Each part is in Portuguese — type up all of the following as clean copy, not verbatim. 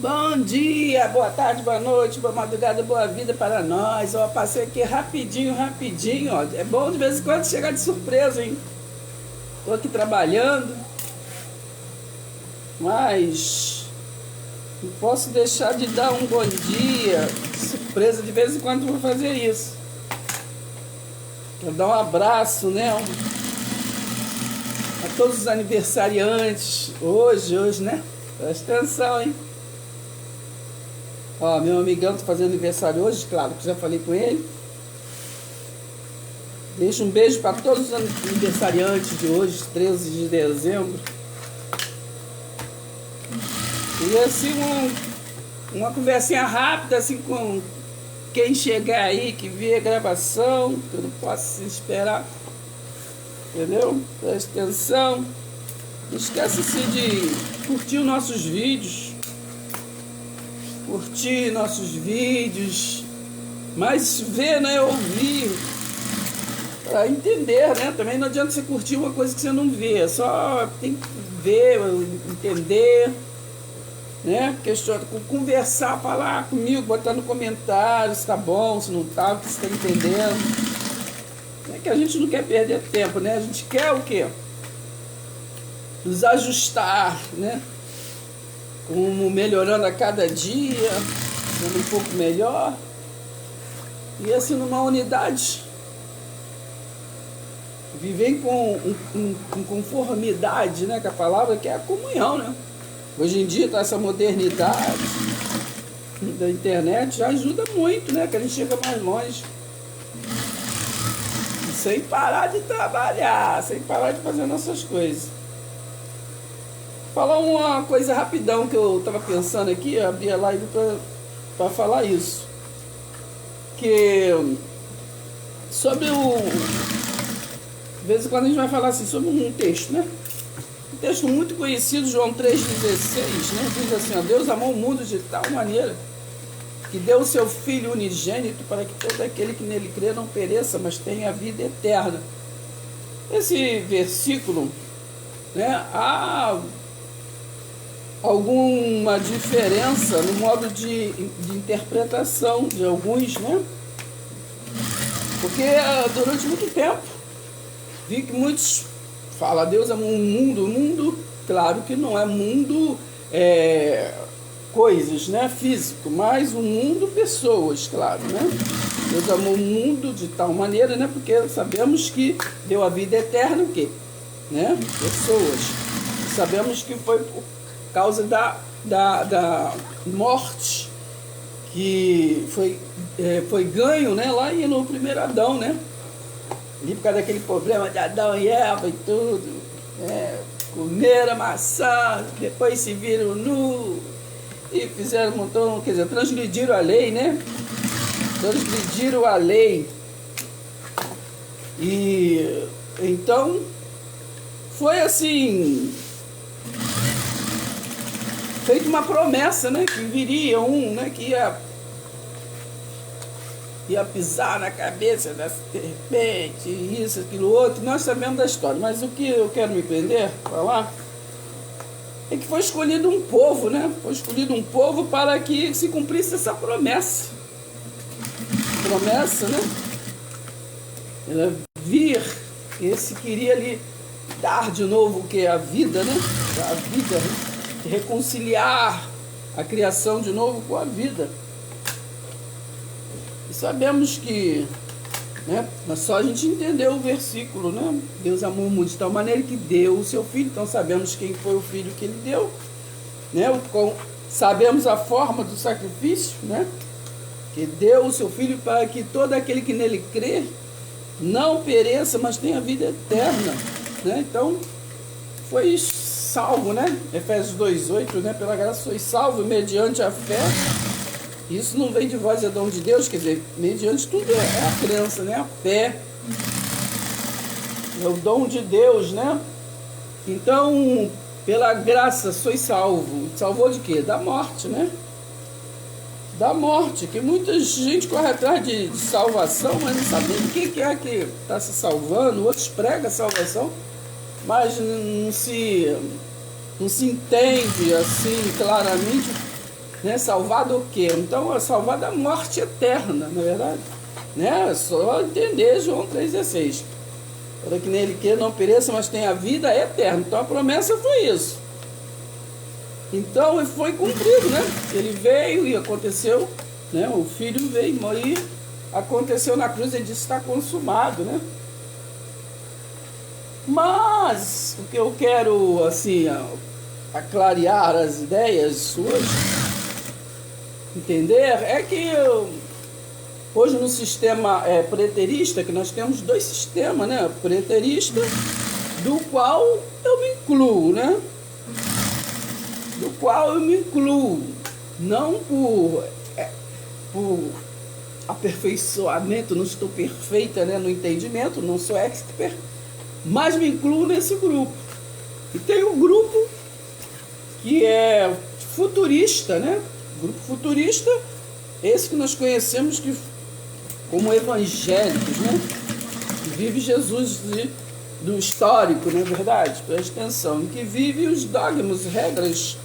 Bom dia, boa tarde, boa noite, boa madrugada, boa vida para nós. Ó, passei aqui rapidinho, ó. É bom de vez em quando chegar de surpresa, hein? Tô aqui trabalhando, mas não posso deixar de dar um bom dia, surpresa. De vez em quando vou fazer isso. Vou dar um abraço, né? A todos os aniversariantes hoje, né? Presta atenção, hein? Ó, meu amigão tá fazendo aniversário hoje, claro que já falei com ele. Deixo um beijo para todos os aniversariantes de hoje, 13 de dezembro. E assim, uma conversinha rápida, assim, com quem chegar aí, que vê a gravação, que eu não posso se esperar. Entendeu? Presta atenção. Não esquece assim de curtir os nossos vídeos. Curtir nossos vídeos. Mas ver, né? Ouvir. Para entender, né? Também não adianta você curtir uma coisa que você não vê. Só tem que ver, entender. Né? Conversar, falar comigo, botar no comentário se tá bom, se não tá, o que você está entendendo. É que a gente não quer perder tempo, né? A gente quer o quê? Nos ajustar, né? Como melhorando a cada dia, sendo um pouco melhor. E assim, numa unidade, viver com conformidade, né? Com a palavra, que é a comunhão, né? Hoje em dia, tá essa modernidade da internet já ajuda muito, né? Que a gente chega mais longe. Sem parar de trabalhar, sem parar de fazer nossas coisas. Falar uma coisa rapidão que eu estava pensando aqui, eu abri a live para falar isso. Que sobre de vez em quando a gente vai falar assim, sobre um texto, né? Um texto muito conhecido, João 3,16, né? Diz assim, ó, Deus amou o mundo de tal maneira que deu o seu Filho unigênito para que todo aquele que nele crê não pereça, mas tenha a vida eterna. Esse versículo, né, há alguma diferença no modo de interpretação de alguns, né? Porque durante muito tempo vi que muitos falam, Deus amou o mundo, claro que não é mundo coisas, né, físico, mas o mundo, pessoas, claro, né? Deus amou o mundo de tal maneira, né? Porque sabemos que deu a vida eterna, o quê? Né? Pessoas. Sabemos que foi por causa da morte que foi ganho, né? Lá no primeiro Adão, né? Ali por causa daquele problema de Adão e Eva e tudo, comeram a maçã, depois se viram nu e fizeram um montão, quer dizer, transgrediram a lei, né? Transgrediram a lei. E então foi assim, feita uma promessa, né? Que viria né? Que ia pisar na cabeça da serpente, isso, aquilo, outro. Nós sabemos da história, mas o que eu quero me prender, falar, é que foi escolhido um povo, né? Foi escolhido um povo para que se cumprisse essa promessa. Promessa, né? Ela vir, esse queria lhe dar de novo o que? A vida, né? A vida, reconciliar a criação de novo com a vida. E sabemos que, né? Mas só a gente entendeu o versículo, né? Deus amou o mundo de tal maneira que deu o seu Filho. Então sabemos quem foi o Filho que Ele deu, né? Sabemos a forma do sacrifício, né? Que deu o seu Filho para que todo aquele que nele crê não pereça, mas tenha vida eterna, né? Então foi salvo, né? Efésios 2,8, né? Pela graça sois salvo mediante a fé. Isso não vem de vós, é dom de Deus, quer dizer, mediante tudo é a crença, né? A fé. É o dom de Deus, né? Então, pela graça sois salvo. Salvou de quê? Da morte, né? Da morte, que muita gente corre atrás de salvação, mas não sabe nem o que é que está se salvando. Outros pregam a salvação, mas não se entende assim claramente né? Salvar do quê? Então, é salvar da morte eterna, não é verdade? Né? É só entender João 3,16. Para que nele que não pereça, mas tenha vida eterna. Então, a promessa foi isso. Então, foi cumprido, né? Ele veio e aconteceu, né? O filho veio e aconteceu na cruz, ele disse, está consumado, né? Mas, o que eu quero, assim, aclarear as ideias suas, entender, é que hoje no sistema preterista, que nós temos dois sistemas, né? Preterista, do qual eu me incluo, né? Do qual eu me incluo, não por aperfeiçoamento, não estou perfeita, né, no entendimento, não sou expert, mas me incluo nesse grupo. E tem um grupo que é futurista, né? Grupo futurista, esse que nós conhecemos como evangélicos, né? Que vive Jesus do histórico, não é verdade? Presta atenção, que vive os dogmas, regras,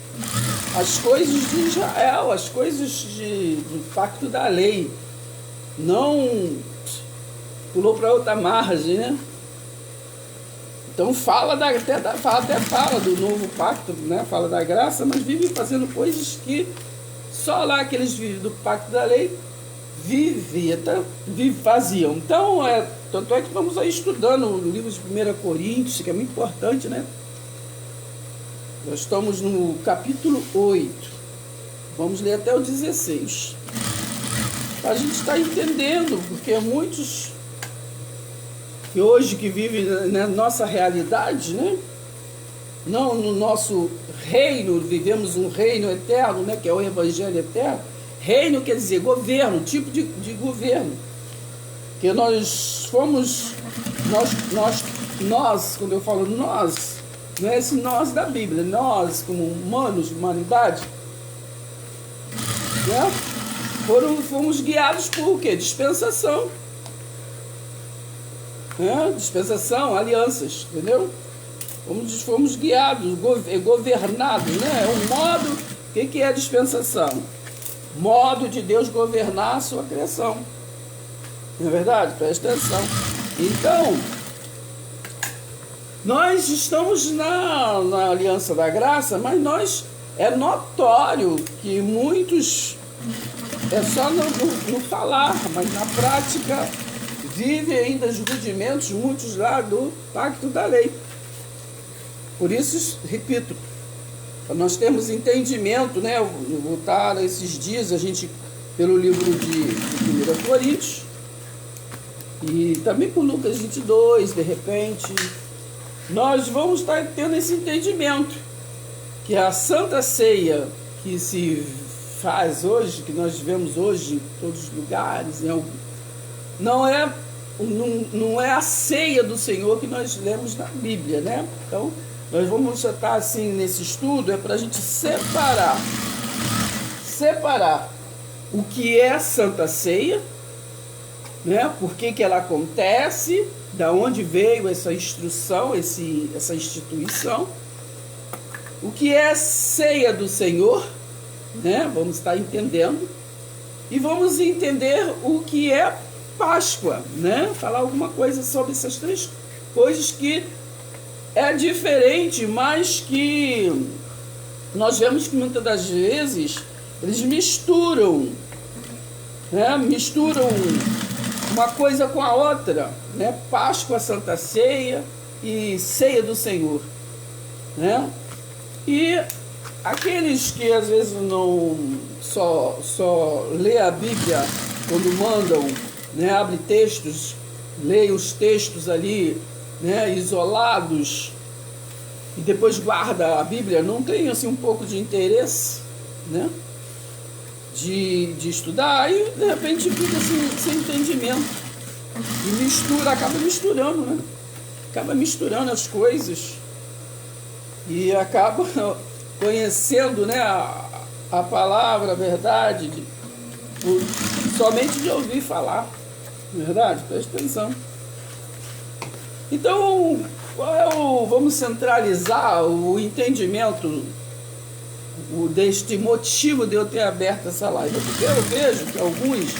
as coisas de Israel, as coisas do pacto da lei. Não pulou para outra margem, né? Então fala do novo pacto, né? Fala da graça, mas vive fazendo coisas que só lá aqueles vivem do pacto da lei faziam. Então, tanto é que vamos aí estudando o livro de 1 Coríntios, que é muito importante, né? Nós estamos no capítulo 8. Vamos ler até o 16. A gente está entendendo, porque muitos que hoje que vivem na nossa realidade, né? Não no nosso reino, vivemos um reino eterno, né? Que é o Evangelho eterno. Reino quer dizer governo, tipo de governo. Que nós fomos, nós, quando eu falo nós, não é esse nós da Bíblia, nós como humanos, humanidade, né? Fomos guiados por o quê? Dispensação. Né? Dispensação, alianças, entendeu? Fomos guiados, governados, né? É um modo, o que é a dispensação? Modo de Deus governar a sua criação. Não é verdade? Presta atenção. Então, nós estamos na aliança da graça, mas é notório que muitos, é só no falar, mas na prática, vivem ainda os rudimentos, muitos lá do pacto da lei. Por isso, repito, nós temos entendimento, né? Eu vou estar esses dias, a gente, pelo livro de 1 Coríntios, e também por Lucas 22, de repente, nós vamos estar tendo esse entendimento, que a Santa Ceia que se faz hoje, que nós vemos hoje em todos os lugares, não é a ceia do Senhor que nós lemos na Bíblia, né? Então, nós vamos estar assim nesse estudo, é para a gente separar o que é a Santa Ceia, né? Por que ela acontece, da onde veio essa instrução, essa instituição, o que é a ceia do Senhor, né? Vamos estar entendendo, e vamos entender o que é Páscoa, né? Falar alguma coisa sobre essas três coisas que é diferente, mas que nós vemos que muitas das vezes eles misturam, né? Misturam uma coisa com a outra, né? Páscoa, Santa Ceia e Ceia do Senhor, né? E aqueles que às vezes não só lê a Bíblia quando mandam, né? Abre textos, leia os textos ali, né, isolados, e depois guarda a Bíblia, não tem assim um pouco de interesse, né, de estudar, aí de repente fica assim, sem entendimento, e acaba misturando, né, acaba misturando as coisas, e acaba conhecendo, né, a palavra, a verdade, somente de ouvir falar, verdade? Presta atenção. Então, vamos centralizar o entendimento deste motivo de eu ter aberto essa live, porque eu vejo que alguns,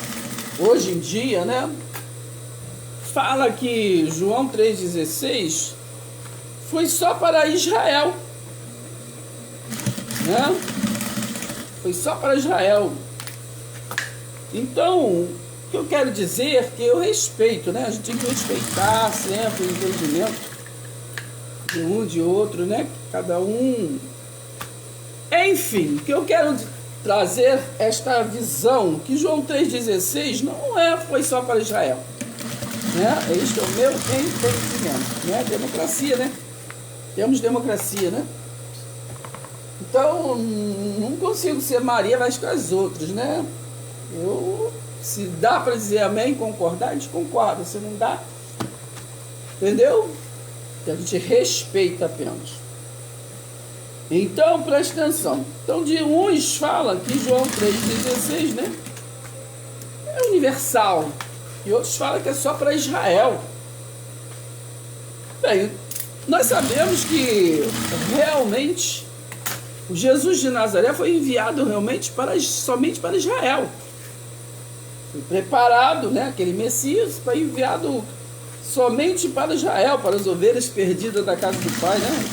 hoje em dia, né, fala que João 3,16 foi só para Israel, né? Foi só para Israel. Então, o que eu quero dizer é que eu respeito, né? A gente tem que respeitar sempre o entendimento de um, de outro, né? Cada um. Enfim, o que eu quero trazer esta visão que João 3,16 foi só para Israel, né? Este é o meu entendimento, né? Democracia, né? Temos democracia, né? Então, não consigo ser Maria mais que as outras, né? Se dá para dizer amém, concordar, a gente concorda. Se não dá, entendeu? A gente respeita apenas. Então, preste atenção. Então, de uns fala que João 3,16, né, é universal. E outros falam que é só para Israel. Bem, nós sabemos que realmente o Jesus de Nazaré foi enviado realmente somente para Israel. Foi preparado, né, aquele Messias, foi enviado somente para Israel, para as ovelhas perdidas da casa do Pai, né?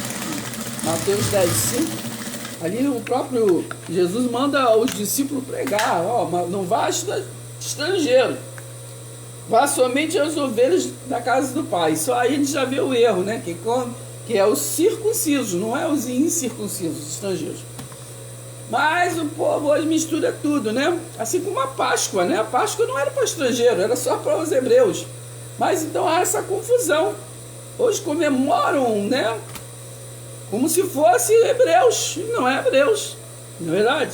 Mateus 10:5. Ali o próprio Jesus manda os discípulos pregar, não vá estrangeiro, vá somente às ovelhas da casa do Pai. Só aí a gente já vê o erro, né? Que é os circuncisos, não é os incircuncisos, estrangeiros. Mas o povo hoje mistura tudo, né? Assim como a Páscoa, né? A Páscoa não era para estrangeiro, era só para os hebreus. Mas então há essa confusão. Hoje comemoram, né, como se fosse hebreus, e não é hebreus, não é verdade?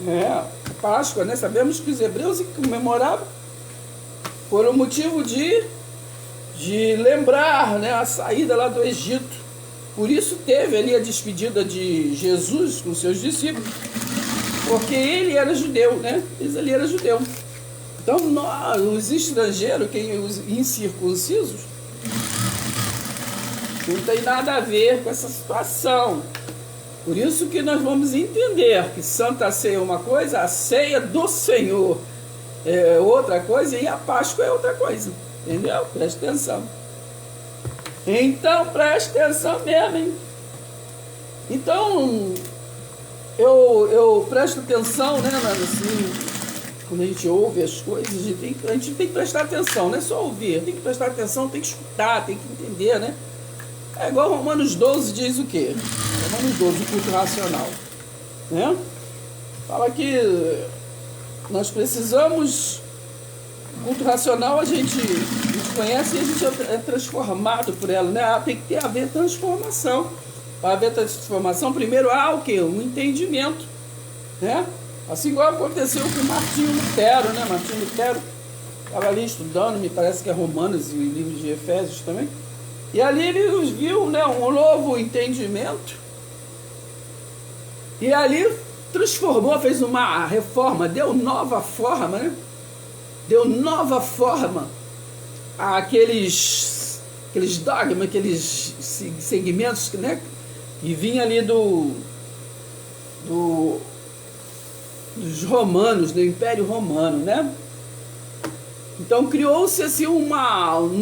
A Páscoa, né? Sabemos que os hebreus comemoravam por um motivo de lembrar, né, a saída lá do Egito. Por isso teve ali a despedida de Jesus com seus discípulos, porque ele era judeu, né? Ele era judeu. Então, nós, os estrangeiros, os incircuncisos, não tem nada a ver com essa situação. Por isso que nós vamos entender que Santa Ceia é uma coisa, a ceia do Senhor é outra coisa e a Páscoa é outra coisa. Entendeu? Preste atenção. Então, preste atenção mesmo, hein? Então, eu presto atenção, né, assim, quando a gente ouve as coisas, a gente tem que prestar atenção, não é só ouvir, tem que prestar atenção, tem que escutar, tem que entender, né? É igual Romanos 12 diz o quê? Romanos 12, o culto racional, né? Fala que nós precisamos, o culto racional a gente conhece e a gente é transformado por ela, né? Tem que haver transformação. Para haver transformação, primeiro há o quê? Um entendimento, né? Assim igual aconteceu com Martinho Lutero, né? Martinho Lutero estava ali estudando, me parece que é Romanos e o livro de Efésios também. E ali ele viu, né, um novo entendimento. E ali transformou, fez uma reforma, deu nova forma, né? Deu nova forma àqueles dogmas, aqueles segmentos, né? E vinha ali dos romanos, do Império Romano, né? Então criou-se assim um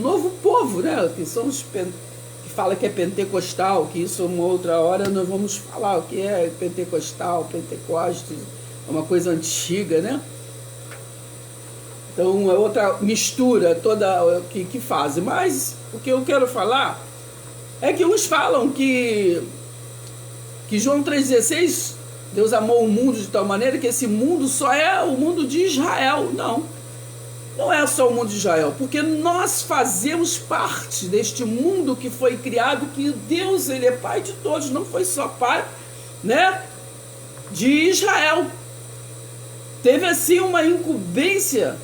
novo povo, né? Que são os que fala que é pentecostal, que isso uma outra hora nós vamos falar o que é pentecostal, Pentecostes, é uma coisa antiga, né? Então é outra mistura toda que fazem. Mas o que eu quero falar é que uns falam que João 3,16, Deus amou o mundo de tal maneira que esse mundo só é o mundo de Israel. Não é só o mundo de Israel, porque nós fazemos parte deste mundo que foi criado, que Deus, ele é pai de todos, não foi só pai, né, de Israel. Teve assim uma incumbência,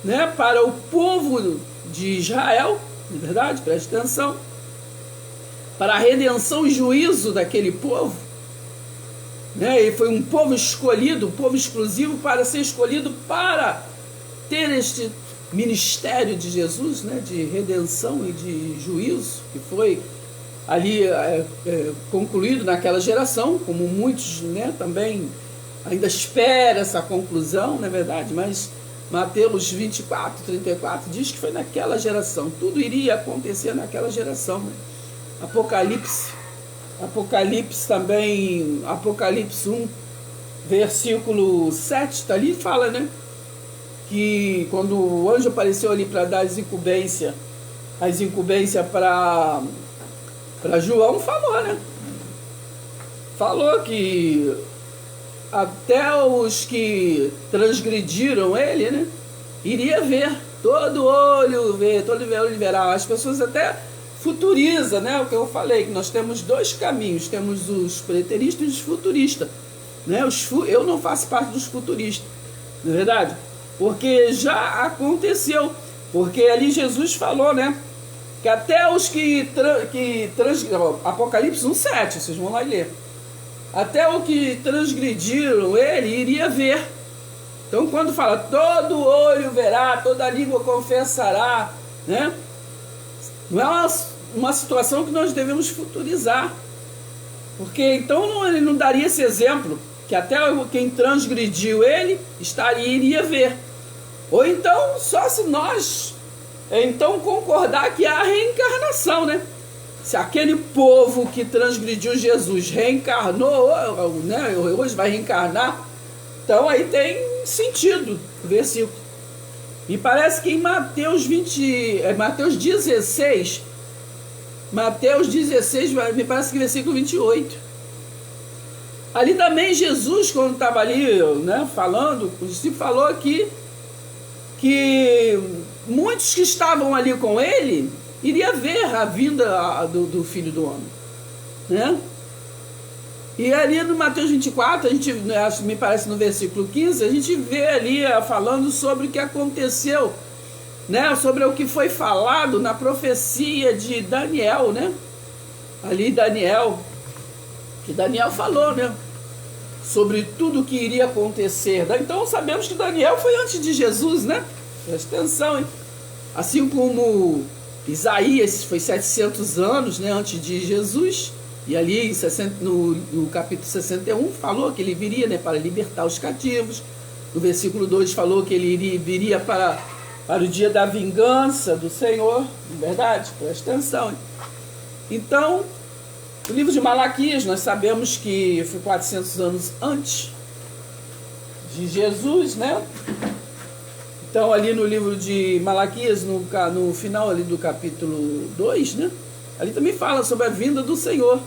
né, para o povo de Israel, na verdade, preste atenção, para a redenção e juízo daquele povo, né, e foi um povo escolhido, um povo exclusivo para ser escolhido para ter este ministério de Jesus, né, de redenção e de juízo, que foi ali concluído naquela geração, como muitos, né, também ainda espera essa conclusão, não é verdade? Mas Mateus 24, 34 diz que foi naquela geração, tudo iria acontecer naquela geração, né? Apocalipse também, Apocalipse 1, versículo 7, está ali, fala, né? Que quando o anjo apareceu ali para dar as incumbências para João, falou, né? Falou que até os que transgrediram ele, né? Iria ver, todo olho verá. As pessoas até futurizam, né? O que eu falei, que nós temos dois caminhos, temos os preteristas e os futuristas, né? Eu não faço parte dos futuristas, não é verdade? Porque já aconteceu, porque ali Jesus falou, né? Que até os Apocalipse 1,7, vocês vão lá e ler. Até o que transgrediram ele iria ver. Então quando fala, todo olho verá, toda língua confessará, né? Não é uma situação que nós devemos futurizar. Porque então ele não daria esse exemplo, que até quem transgrediu ele iria ver. Ou então, só se nós então concordar que há a reencarnação, né? Se aquele povo que transgrediu Jesus reencarnou, né, hoje vai reencarnar, então aí tem sentido o versículo. E parece que em Mateus 16, me parece que versículo 28. Ali também Jesus, quando estava ali, né, falando, o discípulo falou que muitos que estavam ali com ele iria ver a vinda do Filho do Homem, né? E ali no Mateus 24, a gente, me parece no versículo 15, a gente vê ali falando sobre o que aconteceu, né? Sobre o que foi falado na profecia de Daniel, né? Ali que Daniel falou, né? Sobre tudo que iria acontecer. Então sabemos que Daniel foi antes de Jesus, né? Presta atenção, hein? Assim como Isaías foi 700 anos, né, antes de Jesus, e ali no capítulo 61 falou que ele viria, né, para libertar os cativos. No versículo 2 falou que ele viria para o dia da vingança do Senhor, não é verdade? Presta atenção, hein? Então, o livro de Malaquias, nós sabemos que foi 400 anos antes de Jesus, né? Então, ali no livro de Malaquias, no final ali do capítulo 2, né? Ali também fala sobre a vinda do Senhor.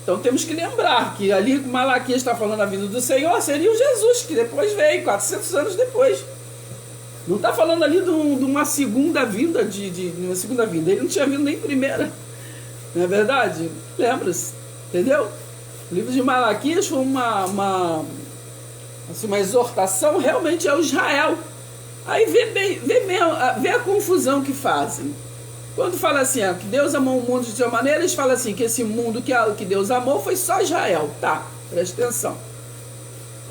Então, temos que lembrar que ali Malaquias está falando a vinda do Senhor, seria o Jesus, que depois veio, 400 anos depois. Não está falando ali de uma segunda vinda, uma segunda vinda. Ele não tinha vindo nem primeira. Não é verdade? Lembra-se, entendeu? O livro de Malaquias foi uma exortação realmente ao Israel. Aí vê a confusão que fazem. Quando fala assim, que Deus amou o mundo de uma maneira, eles falam assim, que esse mundo que Deus amou foi só Israel. Tá, presta atenção.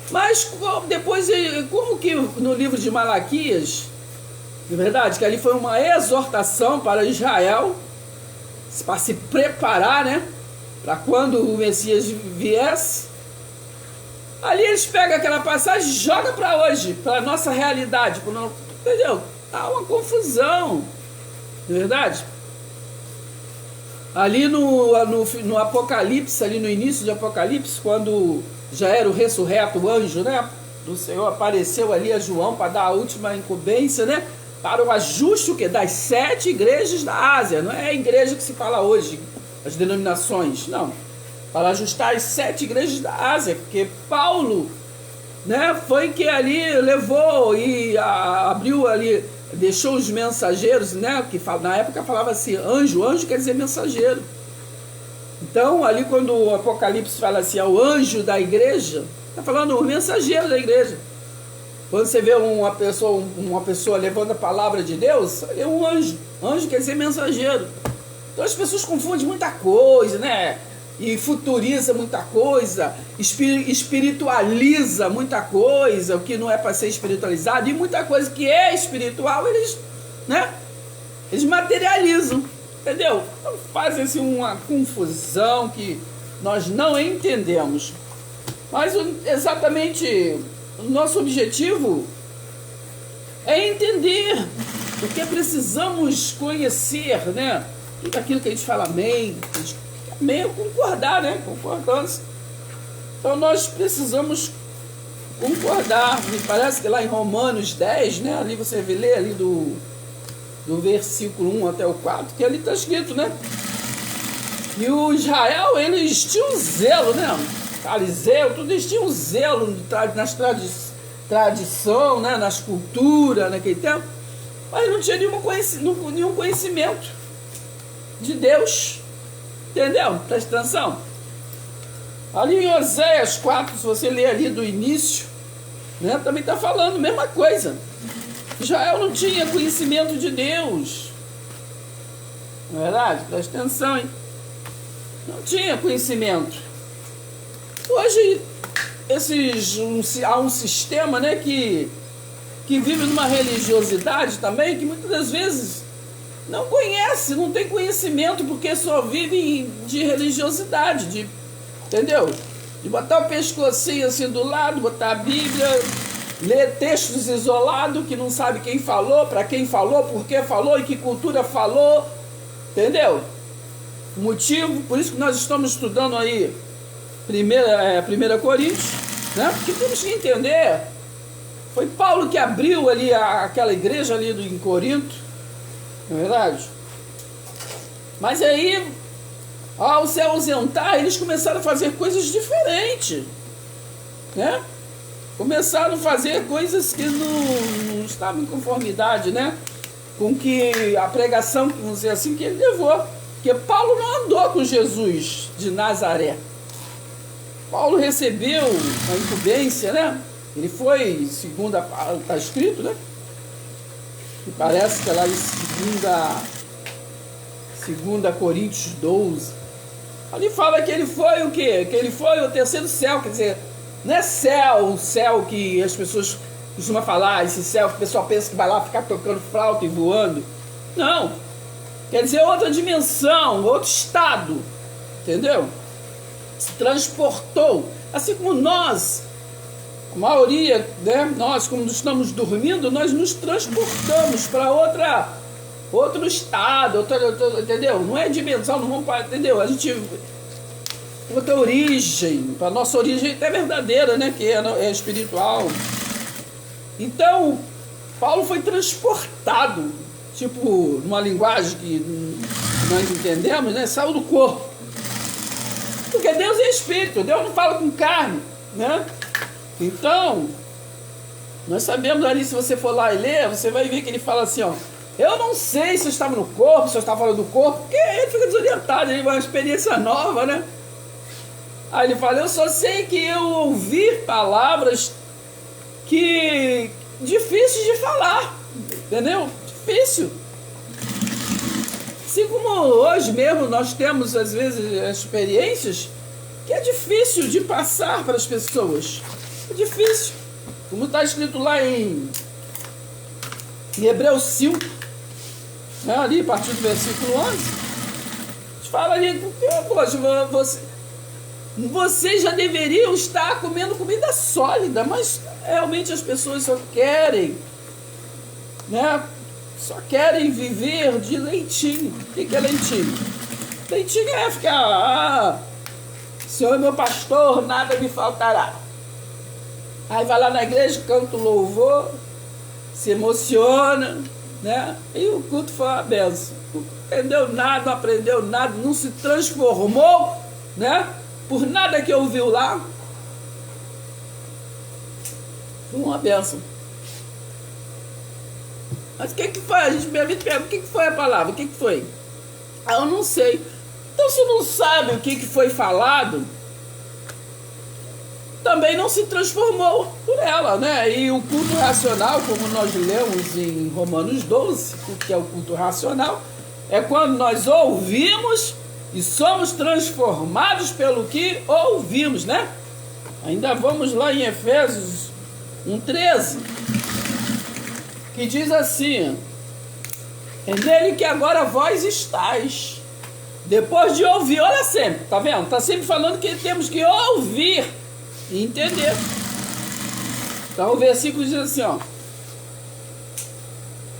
Mas depois, como que no livro de Malaquias, de verdade, que ali foi uma exortação para Israel, para se preparar, né? Para quando o Messias viesse. Ali eles pegam aquela passagem e jogam para hoje, para a nossa realidade. Entendeu? Há uma confusão. Não é verdade? Ali no Apocalipse, ali no início de Apocalipse, quando já era o ressurreto, o anjo, né, do Senhor apareceu ali a João para dar a última incumbência, né? Para o ajuste das 7 igrejas da Ásia. Não é a igreja que se fala hoje, as denominações, não. Para ajustar as 7 igrejas da Ásia, porque Paulo, né, foi que ali levou e abriu ali, deixou os mensageiros, né, que na época falava assim, anjo quer dizer mensageiro. Então, ali quando o Apocalipse fala assim, o anjo da igreja, está falando o mensageiro da igreja. Quando você vê uma pessoa levando a palavra de Deus, é um anjo. Anjo quer dizer mensageiro. Então as pessoas confundem muita coisa, né? E futuriza muita coisa, espiritualiza muita coisa, o que não é para ser espiritualizado, e muita coisa que é espiritual, eles, né? Eles materializam. entendeu? Então fazem assim uma confusão que nós não entendemos. Mas exatamente o nosso objetivo é entender, porque precisamos conhecer, né? Tudo aquilo que a gente fala amém, amém é concordar, né? Concordância. Então nós precisamos concordar. Me parece que lá em Romanos 10, né? Ali você lê ali do versículo 1 até o 4, que ali está escrito, né? E o Israel, eles tinham zelo, né? Fariseu, tudo eles tinham zelo nas tradição, né? Nas culturas, naquele tempo, mas não tinha nenhum conhecimento de Deus, entendeu? Presta atenção. Ali em Oséias 4, se você ler ali do início, né? Também está falando a mesma coisa. Israel não tinha conhecimento de Deus. Não é verdade? Presta atenção, hein? Não tinha conhecimento. Hoje, há um sistema, né, que vive numa religiosidade também, que muitas das vezes não conhece, não tem conhecimento, porque só vive de religiosidade, entendeu? De botar o pescocinho assim do lado, botar a Bíblia, ler textos isolados que não sabe quem falou, para quem falou, por que falou e que cultura falou, entendeu? O motivo, por isso que nós estamos estudando aí 1 Coríntios, né? Porque temos que entender, foi Paulo que abriu ali aquela igreja ali em Corinto, não é verdade? Mas aí, ao se ausentar, eles começaram a fazer coisas diferentes, né? Começaram a fazer coisas que não estavam em conformidade, né? Com que a pregação, vamos dizer assim, que ele levou. Porque Paulo não andou com Jesus de Nazaré. Paulo recebeu a incumbência, né? Ele foi, segundo está escrito, né? E parece que é lá em 2 Coríntios 12. Ali fala que ele foi o quê? Que ele foi o terceiro céu, quer dizer, não é céu, o céu que as pessoas costumam falar, esse céu que o pessoal pensa que vai lá ficar tocando flauta e voando. Não. Quer dizer, outra dimensão, outro estado. Entendeu? Se transportou. Assim como nós, a maioria, né? Nós, como estamos dormindo, nós nos transportamos para outro estado, entendeu? Não é dimensão, não vamos, entendeu? A gente... outra origem, para nossa origem até verdadeira, né? Que é espiritual. Então, Paulo foi transportado, tipo, numa linguagem que nós entendemos, né? Saiu do corpo. Porque Deus é espírito, Deus não fala com carne, né? Então, nós sabemos ali, se você for lá e ler, você vai ver que ele fala assim, ó, eu não sei se eu estava no corpo, se eu estava fora do corpo, porque ele fica desorientado, ele vai uma experiência nova, né? Aí ele fala, eu só sei que eu ouvi palavras que difíceis de falar, entendeu? Difícil. Assim como hoje mesmo nós temos às vezes experiências que é difícil de passar para as pessoas. É difícil. Como está escrito lá em Hebreus 5, né, ali a partir do versículo 11, a gente fala ali, poxa, vocês já deveriam estar comendo comida sólida, mas realmente as pessoas só querem, né? Só querem viver de leitinho. O que é leitinho? Leitinho é ficar, Senhor é meu pastor, nada me faltará. Aí vai lá na igreja, canta o louvor, se emociona, né? E o culto foi uma benção. Não entendeu nada, não aprendeu nada, não se transformou, né? Por nada que ouviu lá. Foi uma benção. Mas o que foi? A gente pergunta, o que foi a palavra? O que foi? Ah, eu não sei. Então, se não sabe o que foi falado, também não se transformou por ela, né? E o culto racional, como nós lemos em Romanos 12, o que é o culto racional, é quando nós ouvimos e somos transformados pelo que ouvimos, né? Ainda vamos lá em Efésios 1:13, que diz assim, É nele que agora vós estáis. Depois de ouvir, olha sempre, tá vendo? Tá sempre falando que temos que ouvir e entender. Então o versículo diz assim, ó.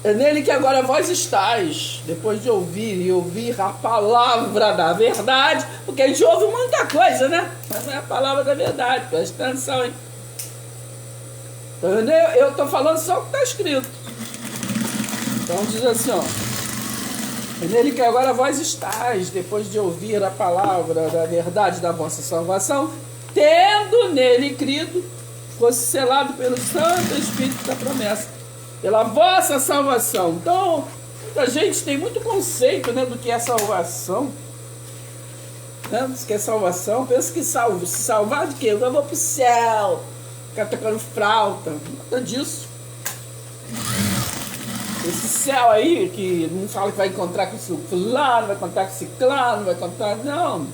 É nele que agora vós estáis, depois de ouvir e ouvir a palavra da verdade, porque a gente ouve muita coisa, né? Mas não é a palavra da verdade, presta atenção, hein? Então, eu estou falando só o que está escrito. Então diz assim, ó. É nele que agora vós estáis, depois de ouvir a palavra da verdade da vossa salvação, tendo nele crido, fosse selado pelo Santo Espírito da promessa, pela vossa salvação. Então, muita gente tem muito conceito, né, do que é salvação. Né? Diz que é salvação, pensa que se salvar de quê? Eu vou pro céu, ficar tocando flauta, nada disso. Esse céu aí, que não fala que vai encontrar com fulano, vai encontrar com ciclano, vai encontrar... Não.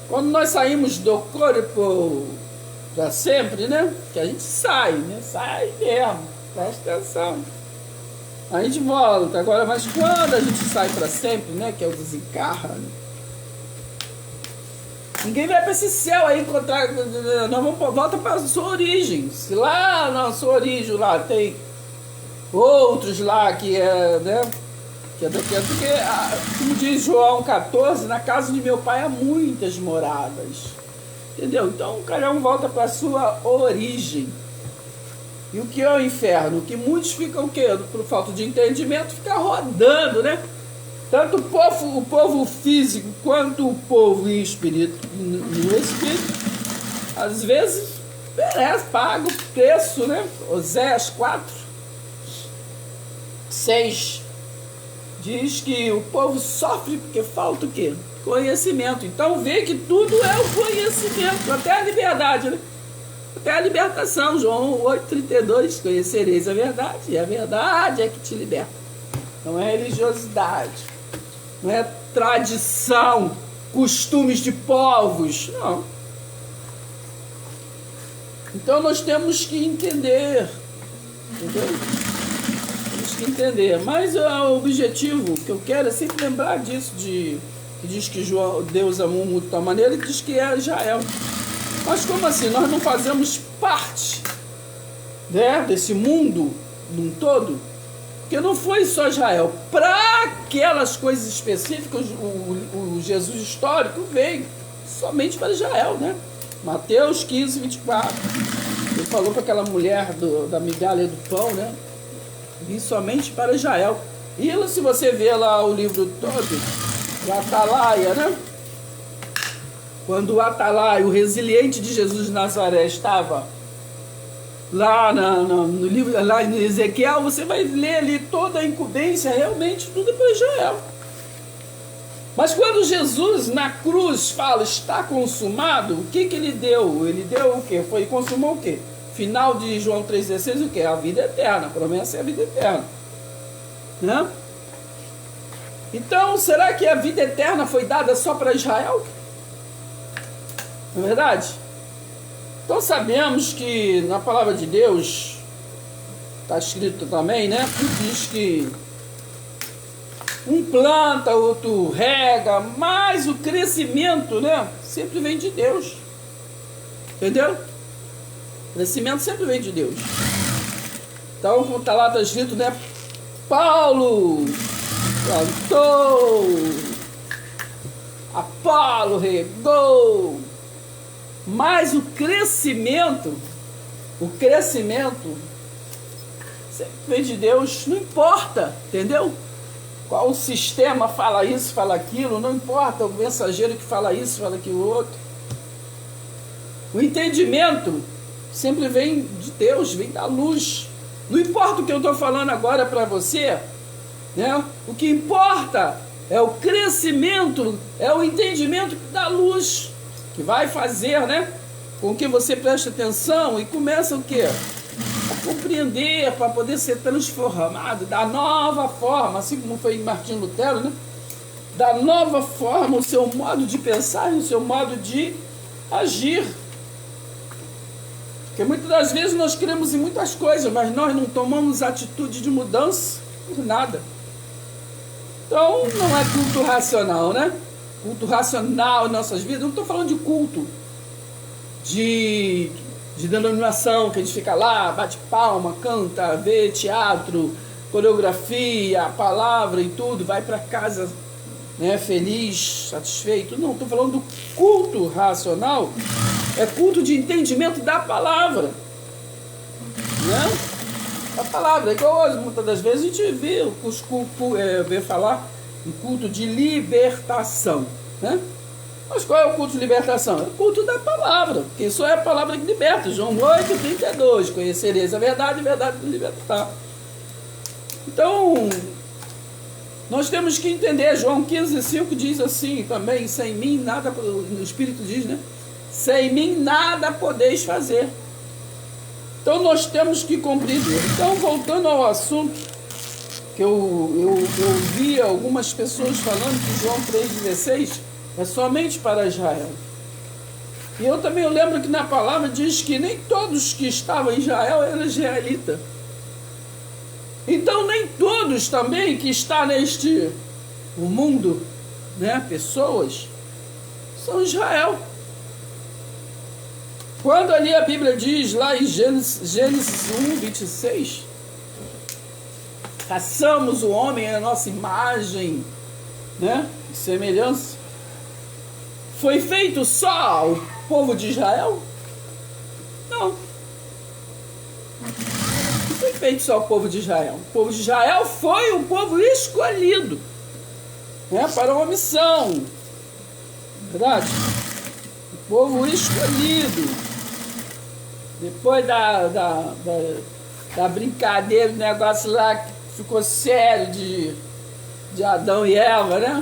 Quando nós saímos do corpo para sempre, né? Que a gente sai, né? Sai mesmo. Presta atenção. A gente volta. Agora, mas quando a gente sai para sempre, né? Que é o desencarne. Ninguém vai para esse céu aí encontrar... Nós vamos volta para a sua origem. Se lá na sua origem lá tem outros lá que é, né? Que é daqui, porque, como diz João 14, na casa de meu pai há muitas moradas. Entendeu? Então, cada um volta para a sua origem. E o que é o inferno? O que muitos ficam, o quê? Por falta de entendimento, fica rodando, né? Tanto o povo físico quanto o povo em espírito, no espírito, às vezes, merece, paga o preço, né? Oséias 4:6 diz que o povo sofre porque falta o quê? Conhecimento. Então vê que tudo é o conhecimento, até a liberdade, né? Até a libertação. João 8:32, conhecereis a verdade, e a verdade é que te liberta. Não é religiosidade, não é tradição, costumes de povos, não. Então nós temos que entender, entendeu? Entender, mas o objetivo que eu quero é sempre lembrar disso, que diz que Deus amou muito de tal maneira, ele diz que é Israel. Mas como assim? Nós não fazemos parte, né, desse mundo num todo? Porque não foi só Israel. Para aquelas coisas específicas, o Jesus histórico veio somente para Israel, né? Mateus 15:24. Ele falou para aquela mulher da migalha do pão, né? E somente para Israel. E se você ver lá o livro todo, o Atalaia, né? Quando o Atalaia, o resiliente de Jesus de Nazaré, estava lá no livro, lá em Ezequiel, você vai ler ali toda a incumbência, realmente tudo é para Israel. Mas quando Jesus na cruz fala, está consumado, o que ele deu? Ele deu o quê? Consumou o quê? Final de João 3,16, o que? A vida eterna. A promessa é a vida eterna. Né? Então, será que a vida eterna foi dada só para Israel? Não é verdade? Então sabemos que na palavra de Deus, está escrito também, né? Que diz que um planta, outro rega, mas o crescimento, né? Sempre vem de Deus. Entendeu? O crescimento sempre vem de Deus. Então, como está lá, está escrito, né? Paulo plantou, Apolo regou, mas o crescimento sempre vem de Deus, não importa, entendeu? Qual o sistema fala isso, fala aquilo, não importa o mensageiro que fala isso, fala aquilo outro. O entendimento sempre vem de Deus, vem da luz. Não importa o que eu estou falando agora para você, né? O que importa é o crescimento, é o entendimento da luz, que vai fazer, né, com que você preste atenção e comece o quê? A compreender, para poder ser transformado da nova forma, assim como foi em Martinho Lutero, né? Da nova forma, o seu modo de pensar e o seu modo de agir. Porque muitas das vezes nós cremos em muitas coisas, mas nós não tomamos atitude de mudança. por nada. Então, não é culto racional, né? Culto racional em nossas vidas. Não estou falando de culto de denominação, que a gente fica lá, bate palma, canta, vê teatro, coreografia, palavra e tudo, vai para casa, né, feliz, satisfeito. Não, estou falando do culto racional, é culto de entendimento da palavra, né? A palavra, igual hoje, muitas das vezes a gente vê falar em culto de libertação, né? Mas qual é o culto de libertação? É o culto da palavra, porque só é a palavra que liberta. João 8:32, conhecereis a verdade nos libertar. Então, nós temos que entender, João 15:5 diz assim também, sem mim nada, o Espírito diz, né? Sem mim nada podeis fazer. Então, nós temos que compreender. Então, voltando ao assunto, que eu vi algumas pessoas falando que João 3,16 é somente para Israel. E eu também lembro que na palavra diz que nem todos que estavam em Israel eram israelitas. Então nem todos também que estão neste mundo, né, pessoas, são Israel. Quando ali a Bíblia diz lá em Gênesis 1:26, façamos o homem à nossa imagem, né, e semelhança. Foi feito só ao povo de Israel? Não. Não foi feito só ao povo de Israel. O povo de Israel foi um povo escolhido, né, para uma missão. Verdade? O povo escolhido. Depois da brincadeira, o negócio lá que ficou sério de Adão e Eva, né?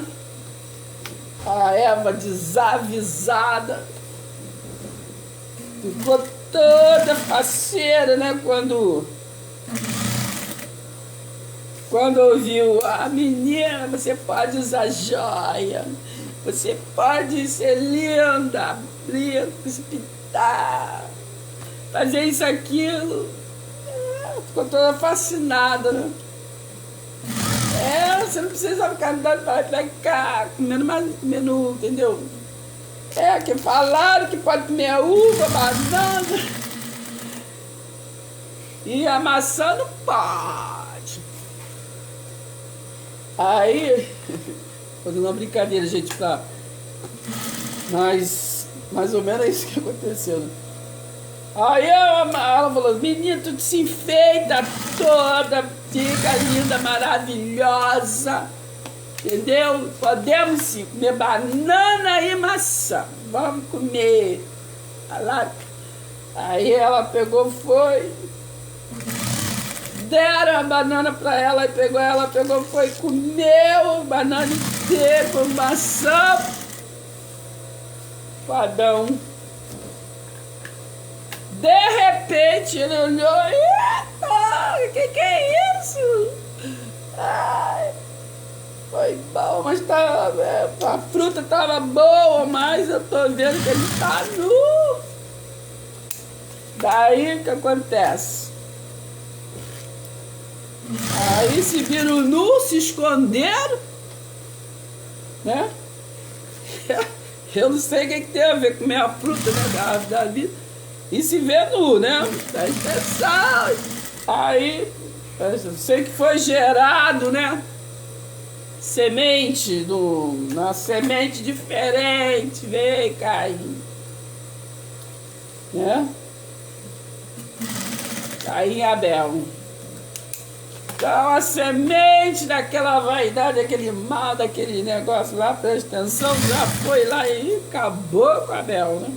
A Eva desavisada, ficou toda faceira, né? Quando ouviu a menina, você pode usar joia, você pode ser linda, se pintar, fazer isso, aquilo. Ficou toda fascinada, né? Você não precisa ficar andando para lá e pra cá, comendo, entendeu? Que falaram que pode comer a uva, banana. E a maçã não pode. Aí, fazendo uma brincadeira, gente, mas mais ou menos é isso que aconteceu, né? Aí ela falou, menina, tu se enfeita toda, fica linda, maravilhosa, entendeu? Podemos sim comer banana e maçã, vamos comer. Aí ela pegou, foi, deram a banana para ela, e pegou, foi, comeu banana inteira com maçã, padrão. De repente ele olhou, eita, que é isso? Ai, foi bom, mas a fruta estava boa, mas eu tô vendo que ele está nu. Daí o que acontece? Aí se viram nu, se esconderam, né? Eu não sei o que tem a ver com minha fruta, né, da vida. E se vê nu, né? Presta atenção. Aí, eu sei que foi gerado, né? Semente, uma semente diferente, veio Caim. Né? Caim e Abel. Então a semente daquela vaidade, daquele mal, daquele negócio lá, presta atenção, já foi lá e acabou com Abel, né?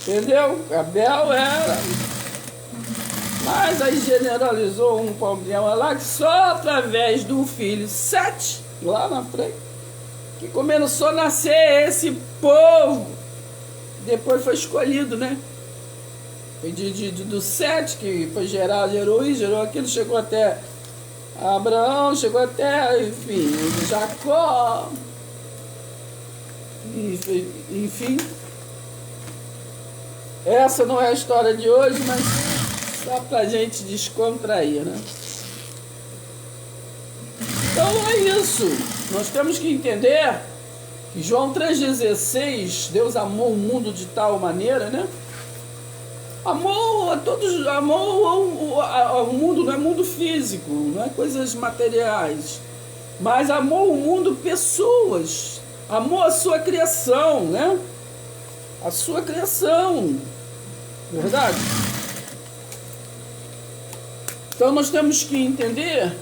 Entendeu? Abel era. Mas aí generalizou um problema lá que só através do filho Sete, lá na frente, que começou a nascer esse povo. Depois foi escolhido, né? Foi do Sete, que foi gerou isso, gerou aquilo, chegou até Abraão, chegou até, enfim, Jacó. Enfim. Essa não é a história de hoje, mas só pra gente descontrair, né? Então é isso. Nós temos que entender que João 3,16, Deus amou o mundo de tal maneira, né? Amou a todos, amou o mundo, não é mundo físico, não é coisas materiais, mas amou o mundo, pessoas, amou a sua criação, né? A sua criação, verdade? Então nós temos que entender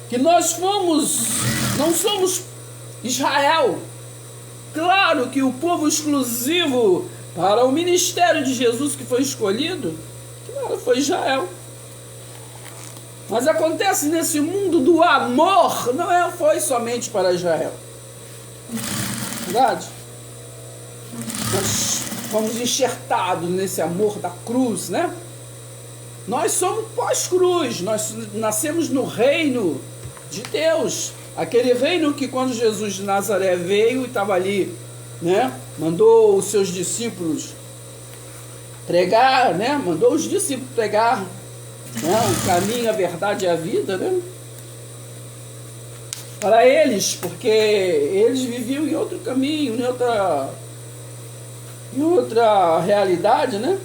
que nós não somos Israel. Claro que o povo exclusivo para o ministério de Jesus que foi escolhido, claro, foi Israel. Mas acontece nesse mundo do amor, não foi somente para Israel. Verdade? Nós fomos enxertados nesse amor da cruz, né? Nós somos pós-cruz, nós nascemos no reino de Deus. Aquele reino que quando Jesus de Nazaré veio e estava ali, né? Mandou os seus discípulos pregar, né? Mandou os discípulos pregar, né? O caminho, a verdade e a vida, né? Para eles, porque eles viviam em outro caminho, em outra realidade, né?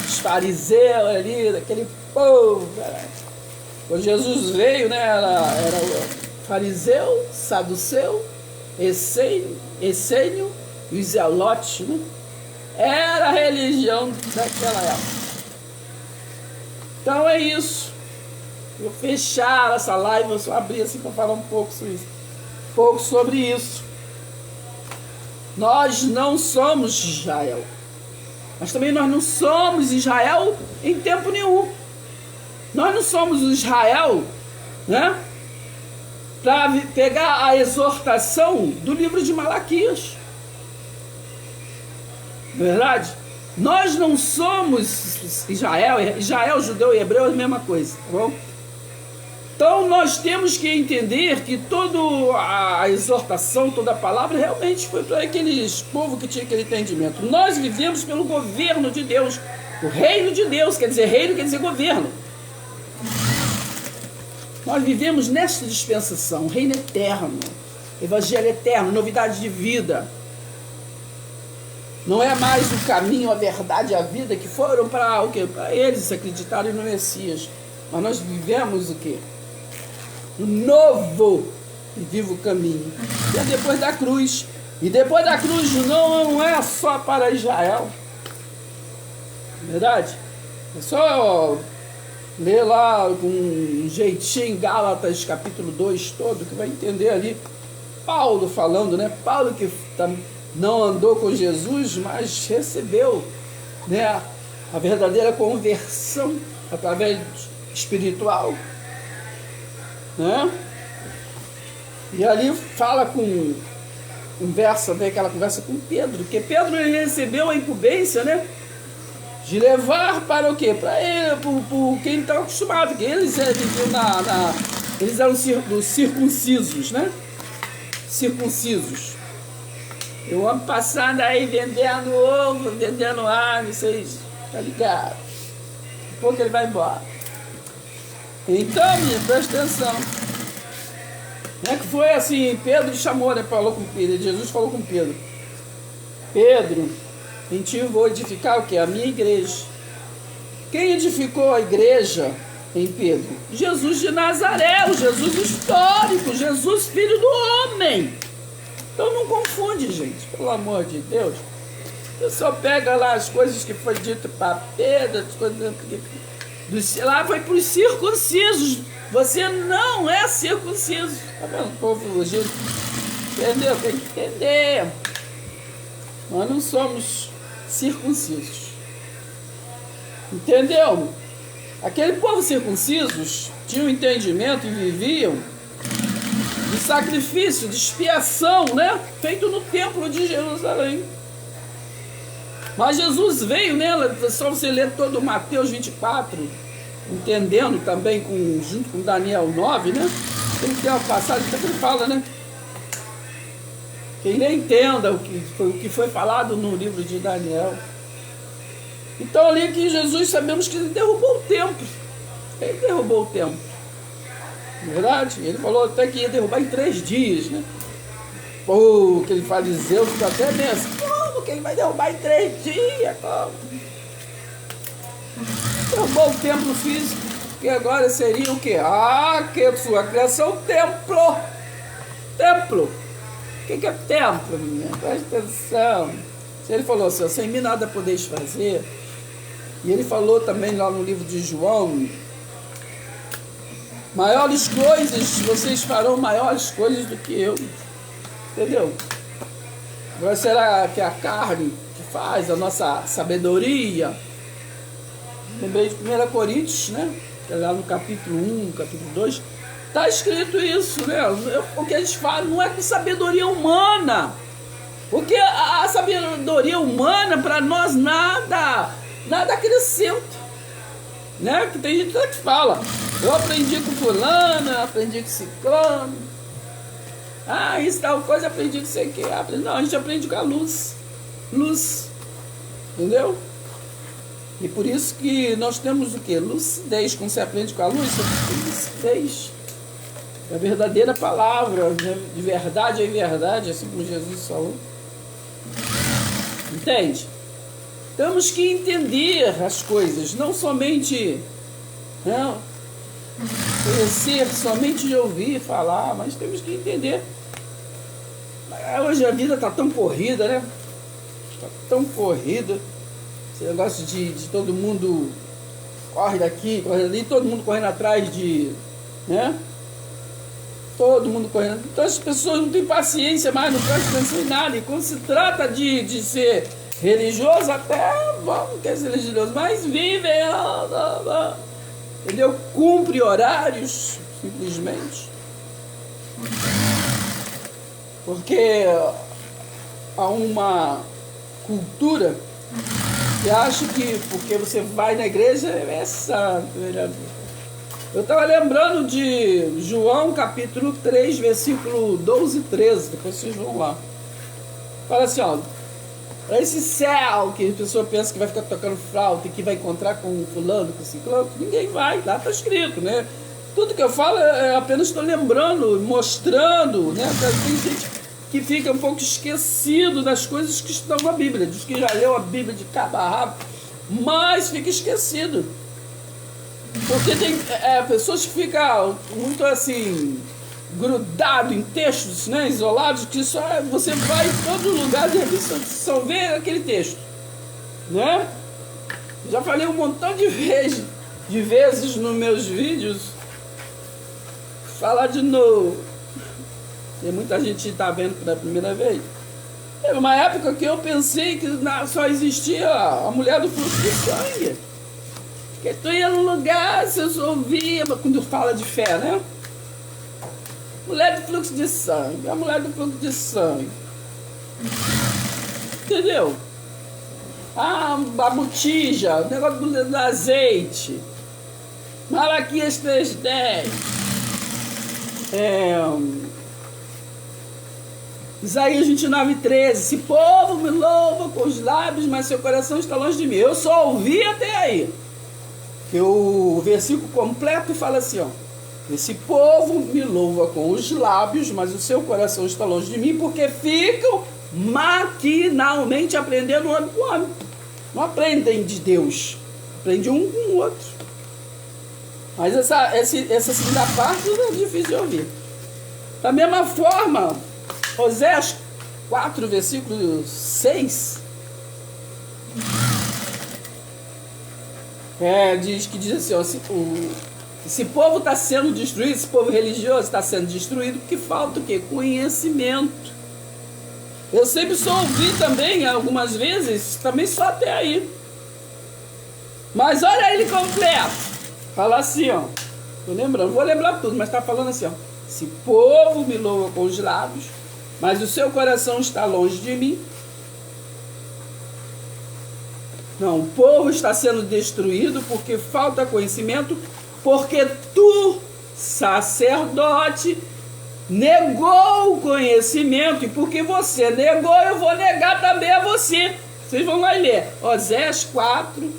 Os fariseus ali, daquele povo, cara. Quando Jesus veio, né? Era o fariseu, saduceu, essênio e os zelotes, né? Era a religião daquela época. Então é isso. Eu fechar essa live, eu só abri assim para falar um pouco sobre isso. Nós não somos Israel. Mas também nós não somos Israel em tempo nenhum. Nós não somos Israel, né? Para pegar a exortação do livro de Malaquias. Verdade? Nós não somos Israel, judeu e hebreu é a mesma coisa, tá bom? Então nós temos que entender que toda a exortação, toda a palavra realmente foi para aqueles povo que tinha aquele entendimento. Nós vivemos pelo governo de Deus, o reino de Deus, quer dizer governo. Nós vivemos nesta dispensação, reino eterno, evangelho eterno, novidade de vida. Não é mais o caminho, a verdade e a vida que foram para o quê? Para eles acreditarem no Messias. Mas nós vivemos o quê? Um novo e vivo caminho. E é depois da cruz. E depois da cruz não é só para Israel. Verdade? É só ler lá com um jeitinho Gálatas capítulo 2 todo, que vai entender ali. Paulo falando, né? Paulo que não andou com Jesus, mas recebeu, né, a verdadeira conversão através espiritual, né? E ali fala vem aquela conversa com Pedro, porque Pedro ele recebeu a incumbência, né, de levar para o quê? Para ele, por quem está acostumado, que eles viviam eles eram circuncisos, né? Circuncisos. Eu ando passando aí vendendo ovo, vendendo água, vocês tá ligado? Daqui a pouco ele vai embora. Então, minha, presta atenção. Não é que foi assim, Pedro chamou, né? Falou com Pedro, Jesus falou com Pedro. Pedro, em ti vou edificar o quê? A minha igreja. Quem edificou a igreja em Pedro? Jesus de Nazaré, o Jesus histórico, Jesus filho do homem. Então não confunde, gente, pelo amor de Deus. Você só pega lá as coisas que foi dito para Pedro, as coisas lá foi para os circuncisos. Você não é circunciso. Tá vendo o povo fugindo? Entendeu? Tem que entender. Nós não somos circuncisos. Entendeu? Aquele povo circuncisos tinham um entendimento e viviam de sacrifício, de expiação, né? Feito no templo de Jerusalém. Mas Jesus veio, né? Só você ler todo o Mateus 24, entendendo também junto com Daniel 9, né? Tem uma passagem que ele fala, né? Quem nem entenda o que foi falado no livro de Daniel. Então ali que Jesus, sabemos que ele derrubou o templo. Ele derrubou o templo. Não é verdade? Ele falou até que ia derrubar em 3 dias, né? Pô, aquele fariseu ficou até mesmo. Como que ele vai derrubar em 3 dias? Como? Derrubou o templo físico, que agora seria o quê? Que sua criação, templo. Templo. O que é templo, menina? Presta atenção. Ele falou assim, sem mim nada podeis fazer. E ele falou também lá no livro de João, maiores coisas, vocês farão maiores coisas do que eu. Entendeu? Agora será que é a carne que faz a nossa sabedoria? Lembrei de 1 Coríntios, né? Que é lá no capítulo 1, capítulo 2. Está escrito isso, né? O que a gente fala não é com sabedoria humana. Porque a sabedoria humana, para nós, nada acrescenta. Né? Que tem gente que fala, eu aprendi com fulano, eu aprendi com ciclano. Isso tal coisa, aprendi com sei o que. Não, a gente aprende com a luz. Luz. Entendeu? E por isso que nós temos o quê? Lucidez. Quando você aprende com a luz, você tem lucidez. É a verdadeira palavra, né? De verdade em verdade, assim como Jesus falou. Entende? Temos que entender as coisas, não somente conhecer, somente de ouvir falar, mas temos que entender. Hoje a vida está tão corrida, né? Está tão corrida. Esse negócio de todo mundo corre daqui, corre dali, todo mundo correndo atrás de... né? Todo mundo correndo. Então as pessoas não têm paciência mais, não prestam atenção em nada. E quando se trata de ser religioso, até vamos quer ser religioso, mas vivem, entendeu? Cumpre horários, simplesmente. Porque há uma cultura que acha que porque você vai na igreja é santo. Eu estava lembrando de João capítulo 3, versículo 12 e 13, depois vocês vão lá. Fala assim, ó, esse céu que a pessoa pensa que vai ficar tocando flauta e que vai encontrar com fulano, com ciclano, ninguém vai, lá está escrito, né? Tudo que eu falo é apenas estou lembrando, mostrando, né? Tem gente que fica um pouco esquecido das coisas que estão na Bíblia, diz que já leu a Bíblia de cabo a rabo, mas fica esquecido. Porque tem pessoas que ficam muito assim, grudado em textos, né, isolados, que só você vai em todo lugar e só vê aquele texto, né? Já falei um montão de vezes nos meus vídeos, falar de novo. Tem muita gente que está vendo pela primeira vez. Teve uma época que eu pensei que só existia a mulher do fluxo de sangue. Porque tu ia num lugar, você só ouvia, quando fala de fé, né? Mulher do fluxo de sangue, a mulher do fluxo de sangue. Entendeu? A botija, o negócio do azeite. Malaquias 3:10. Isaías 29:13. Esse povo me louva com os lábios, mas seu coração está longe de mim. Eu só ouvi até aí. Que o versículo completo fala assim, ó. Esse povo me louva com os lábios, mas o seu coração está longe de mim, porque ficam maquinalmente aprendendo homem com homem. Não aprendem de Deus, aprendem um com o outro. Mas essa segunda parte é difícil de ouvir. Da mesma forma, Oséias 4, versículo 6, diz assim, ó, esse povo está sendo destruído, esse povo religioso está sendo destruído porque falta o quê? Conhecimento. Eu sempre só ouvi também, algumas vezes, também só até aí. Mas olha ele completo. Fala assim, ó. Tô lembrando, vou lembrar tudo, mas está falando assim, ó. Esse povo me louva com os lábios, mas o seu coração está longe de mim. Não, o povo está sendo destruído porque falta conhecimento, porque tu, sacerdote, negou o conhecimento, e porque você negou, eu vou negar também a você. Vocês vão lá ler, Oséias 4,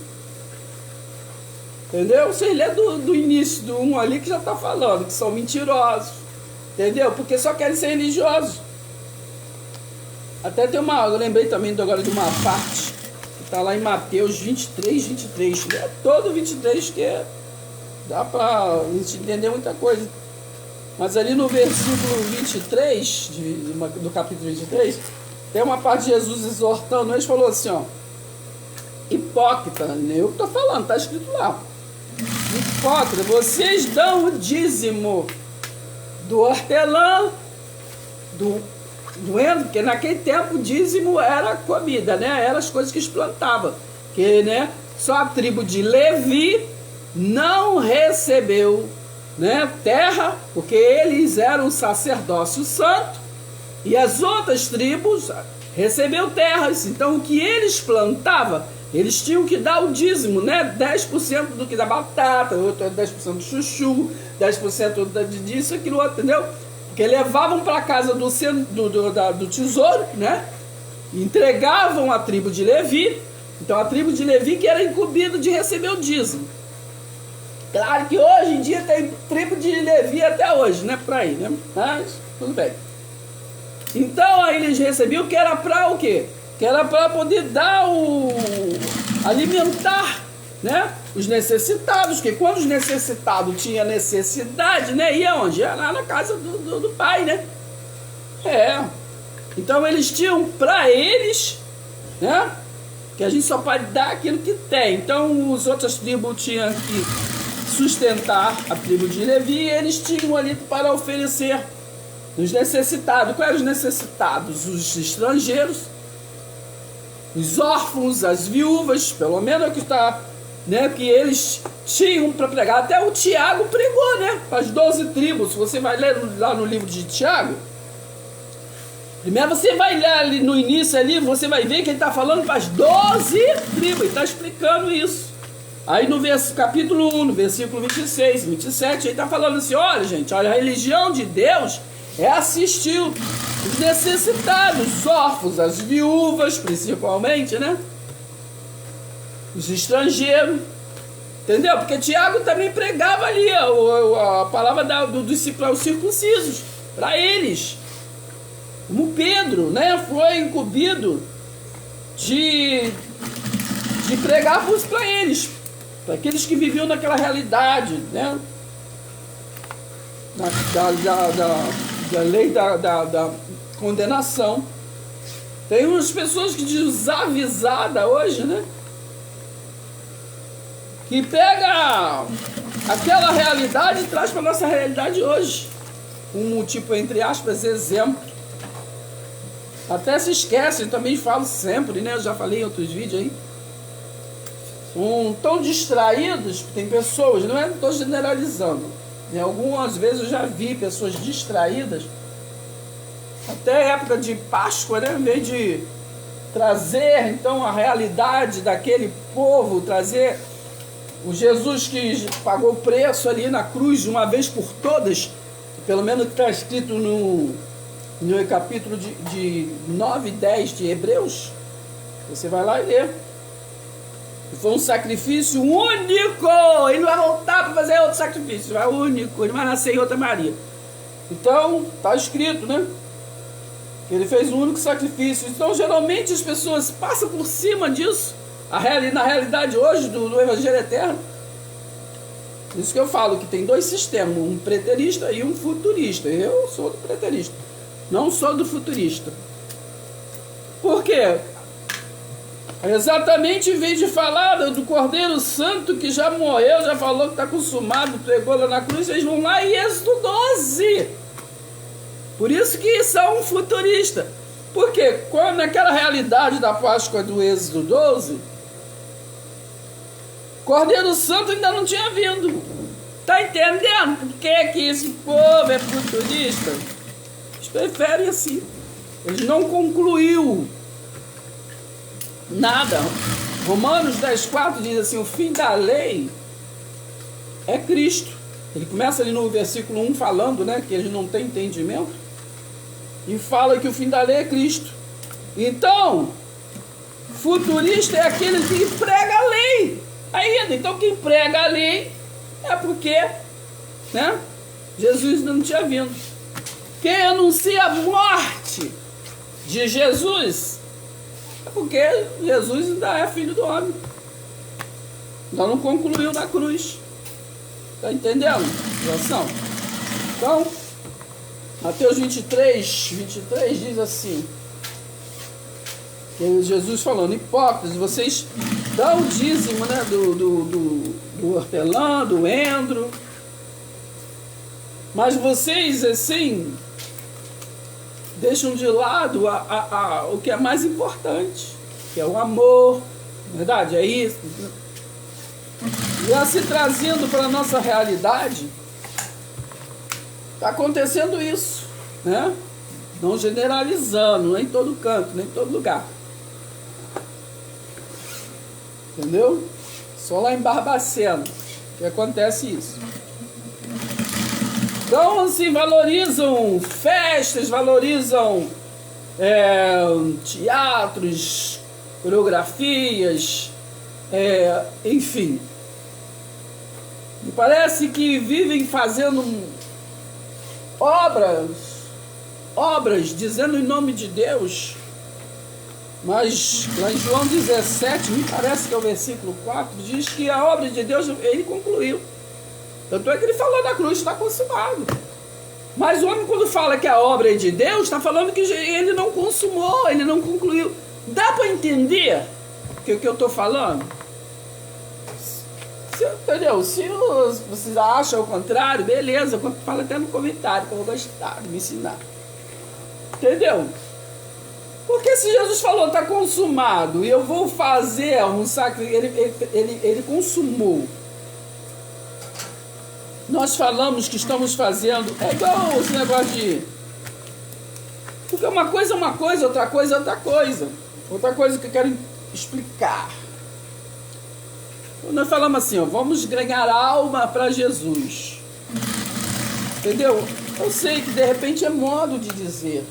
Entendeu? Você lê do início do 1 ali que já está falando, que são mentirosos. Entendeu? Porque só querem ser religiosos. Até tem eu lembrei também agora de uma parte, que está lá em Mateus 23. É todo 23 que dá para a gente entender muita coisa. Mas ali no versículo 23, do capítulo 23, tem uma parte de Jesus exortando, ele falou assim, ó, hipócrita, eu que estou falando, está escrito lá. Hipócrita, vocês dão o dízimo do hortelã, do porque naquele tempo o dízimo era comida, né? Eram as coisas que eles plantavam. Que, né, só a tribo de Levi não recebeu, né, terra, porque eles eram o sacerdócio santo, e as outras tribos recebeu terras. Então o que eles plantavam, eles tinham que dar o dízimo, né? 10% do que da batata, 10% do chuchu, 10% disso, aquilo outro, entendeu? Porque levavam para casa do tesouro, né? Entregavam à tribo de Levi. Então a tribo de Levi que era incumbida de receber o dízimo. Claro que hoje em dia tem tribo de Levi até hoje, né? Por aí, né? Mas tudo bem. Então aí eles recebiam que era para o quê? Que era para poder dar alimentar, né, os necessitados, que quando os necessitados tinham necessidade, né, ia onde? Ia lá na casa do pai, né? Então eles tinham para eles, né, que a gente só pode dar aquilo que tem. Então os outras tribos tinham que sustentar a tribo de Levi, e eles tinham ali para oferecer os necessitados. Quais eram os necessitados? Os estrangeiros, os órfãos, as viúvas, pelo menos é o que está, né, que eles tinham para pregar. Até o Tiago pregou, né, para as 12 tribos. Você vai ler lá no livro de Tiago, primeiro você vai ler ali no início ali, você vai ver que ele está falando para as 12 tribos, ele está explicando isso. Aí no capítulo 1, no versículo 26, 27, ele está falando assim, olha gente, olha, a religião de Deus é assistir os necessitados, os órfãos, as viúvas, principalmente, né? Os estrangeiros, entendeu? Porque Tiago também pregava ali a palavra dos circuncisos para eles. Como Pedro, né, foi incumbido de pregar para eles, para aqueles que viviam naquela realidade, né? Da lei da condenação. Tem umas pessoas que desavisadas hoje, né, que pega aquela realidade e traz para nossa realidade hoje, tipo, entre aspas, exemplo. Até se esquecem, também falo sempre, né, eu já falei em outros vídeos aí, tão distraídos. Tem pessoas, não estou generalizando, né, algumas vezes eu já vi pessoas distraídas, até época de Páscoa, né, em vez de trazer então a realidade daquele povo, trazer o Jesus que pagou o preço ali na cruz de uma vez por todas, pelo menos está escrito no capítulo de 9 e 10 de Hebreus. Você vai lá e lê. Foi um sacrifício único. Ele não vai voltar para fazer outro sacrifício. É único. Ele vai nascer em outra Maria. Então, está escrito, né? Ele fez um único sacrifício. Então, geralmente, as pessoas passam por cima disso. Na realidade, hoje, do Evangelho Eterno. Isso que eu falo, que tem dois sistemas. Um preterista e um futurista. Eu sou do preterista. Não sou do futurista. Por quê? Exatamente, em vez de falar do Cordeiro Santo que já morreu, já falou que está consumado, pregou lá na cruz, eles vão lá em Êxodo 12. Por isso que são futuristas. Porque quando naquela realidade da Páscoa do Êxodo 12, Cordeiro Santo ainda não tinha vindo. Tá entendendo por que esse povo é futurista? Eles preferem assim. Eles não concluiu nada. Romanos 10,4 diz assim, o fim da lei é Cristo. Ele começa ali no versículo 1 falando, né, que eles não têm entendimento, e fala que o fim da lei é Cristo. Então, futurista é aquele que prega a lei. ainda. Então quem prega a lei é porque, né, Jesus ainda não tinha vindo. Quem anuncia a morte de Jesus é porque Jesus ainda é filho do homem. Ainda não concluiu na cruz. Está entendendo a situação? Então, Mateus 23 diz assim, que Jesus falando, hipócritas, vocês dão o dízimo, né, do hortelã, do endro, mas vocês, assim, deixam de lado o que é mais importante, que é o amor, verdade? É isso. E assim, trazendo para a nossa realidade, está acontecendo isso, né? Não generalizando, nem em todo canto, nem em todo lugar. Entendeu? Só lá em Barbacena que acontece isso. Então, assim, valorizam festas, valorizam teatros, coreografias, enfim. Me parece que vivem fazendo obras dizendo em nome de Deus, mas lá em João 17, me parece que é o versículo 4, diz que a obra de Deus ele concluiu. Tanto é que ele falou na cruz, está consumado. Mas o homem, quando fala que a obra é de Deus, está falando que ele não consumou, ele não concluiu. Dá para entender o que eu estou falando? Entendeu? Se vocês acham o contrário, beleza, fala até no comentário que eu vou gostar de me ensinar. Entendeu? Porque se Jesus falou, está consumado, e eu vou fazer um sacrifício, ele consumou. Nós falamos que estamos fazendo, é igual esse negócio de... Porque uma coisa é uma coisa, outra coisa é outra coisa. Outra coisa que eu quero explicar. Nós falamos assim, ó, vamos ganhar alma para Jesus. Entendeu? Eu sei que de repente é modo de dizer.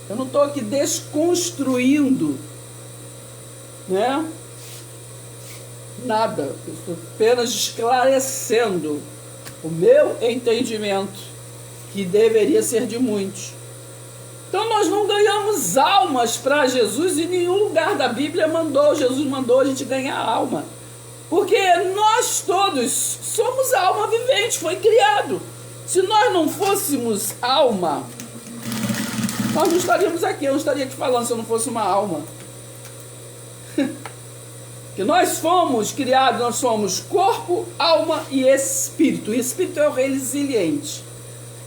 Eu não estou aqui desconstruindo, né? Nada. Eu estou apenas esclarecendo o meu entendimento, que deveria ser de muitos. Então nós não ganhamos almas para Jesus, em nenhum lugar da Bíblia Jesus mandou a gente ganhar alma. Porque nós todos somos alma vivente, foi criado. Se nós não fôssemos alma, nós não estaríamos aqui, eu não estaria aqui falando se eu não fosse uma alma. Que nós fomos criados, nós somos corpo, alma e espírito. O espírito é o resiliente.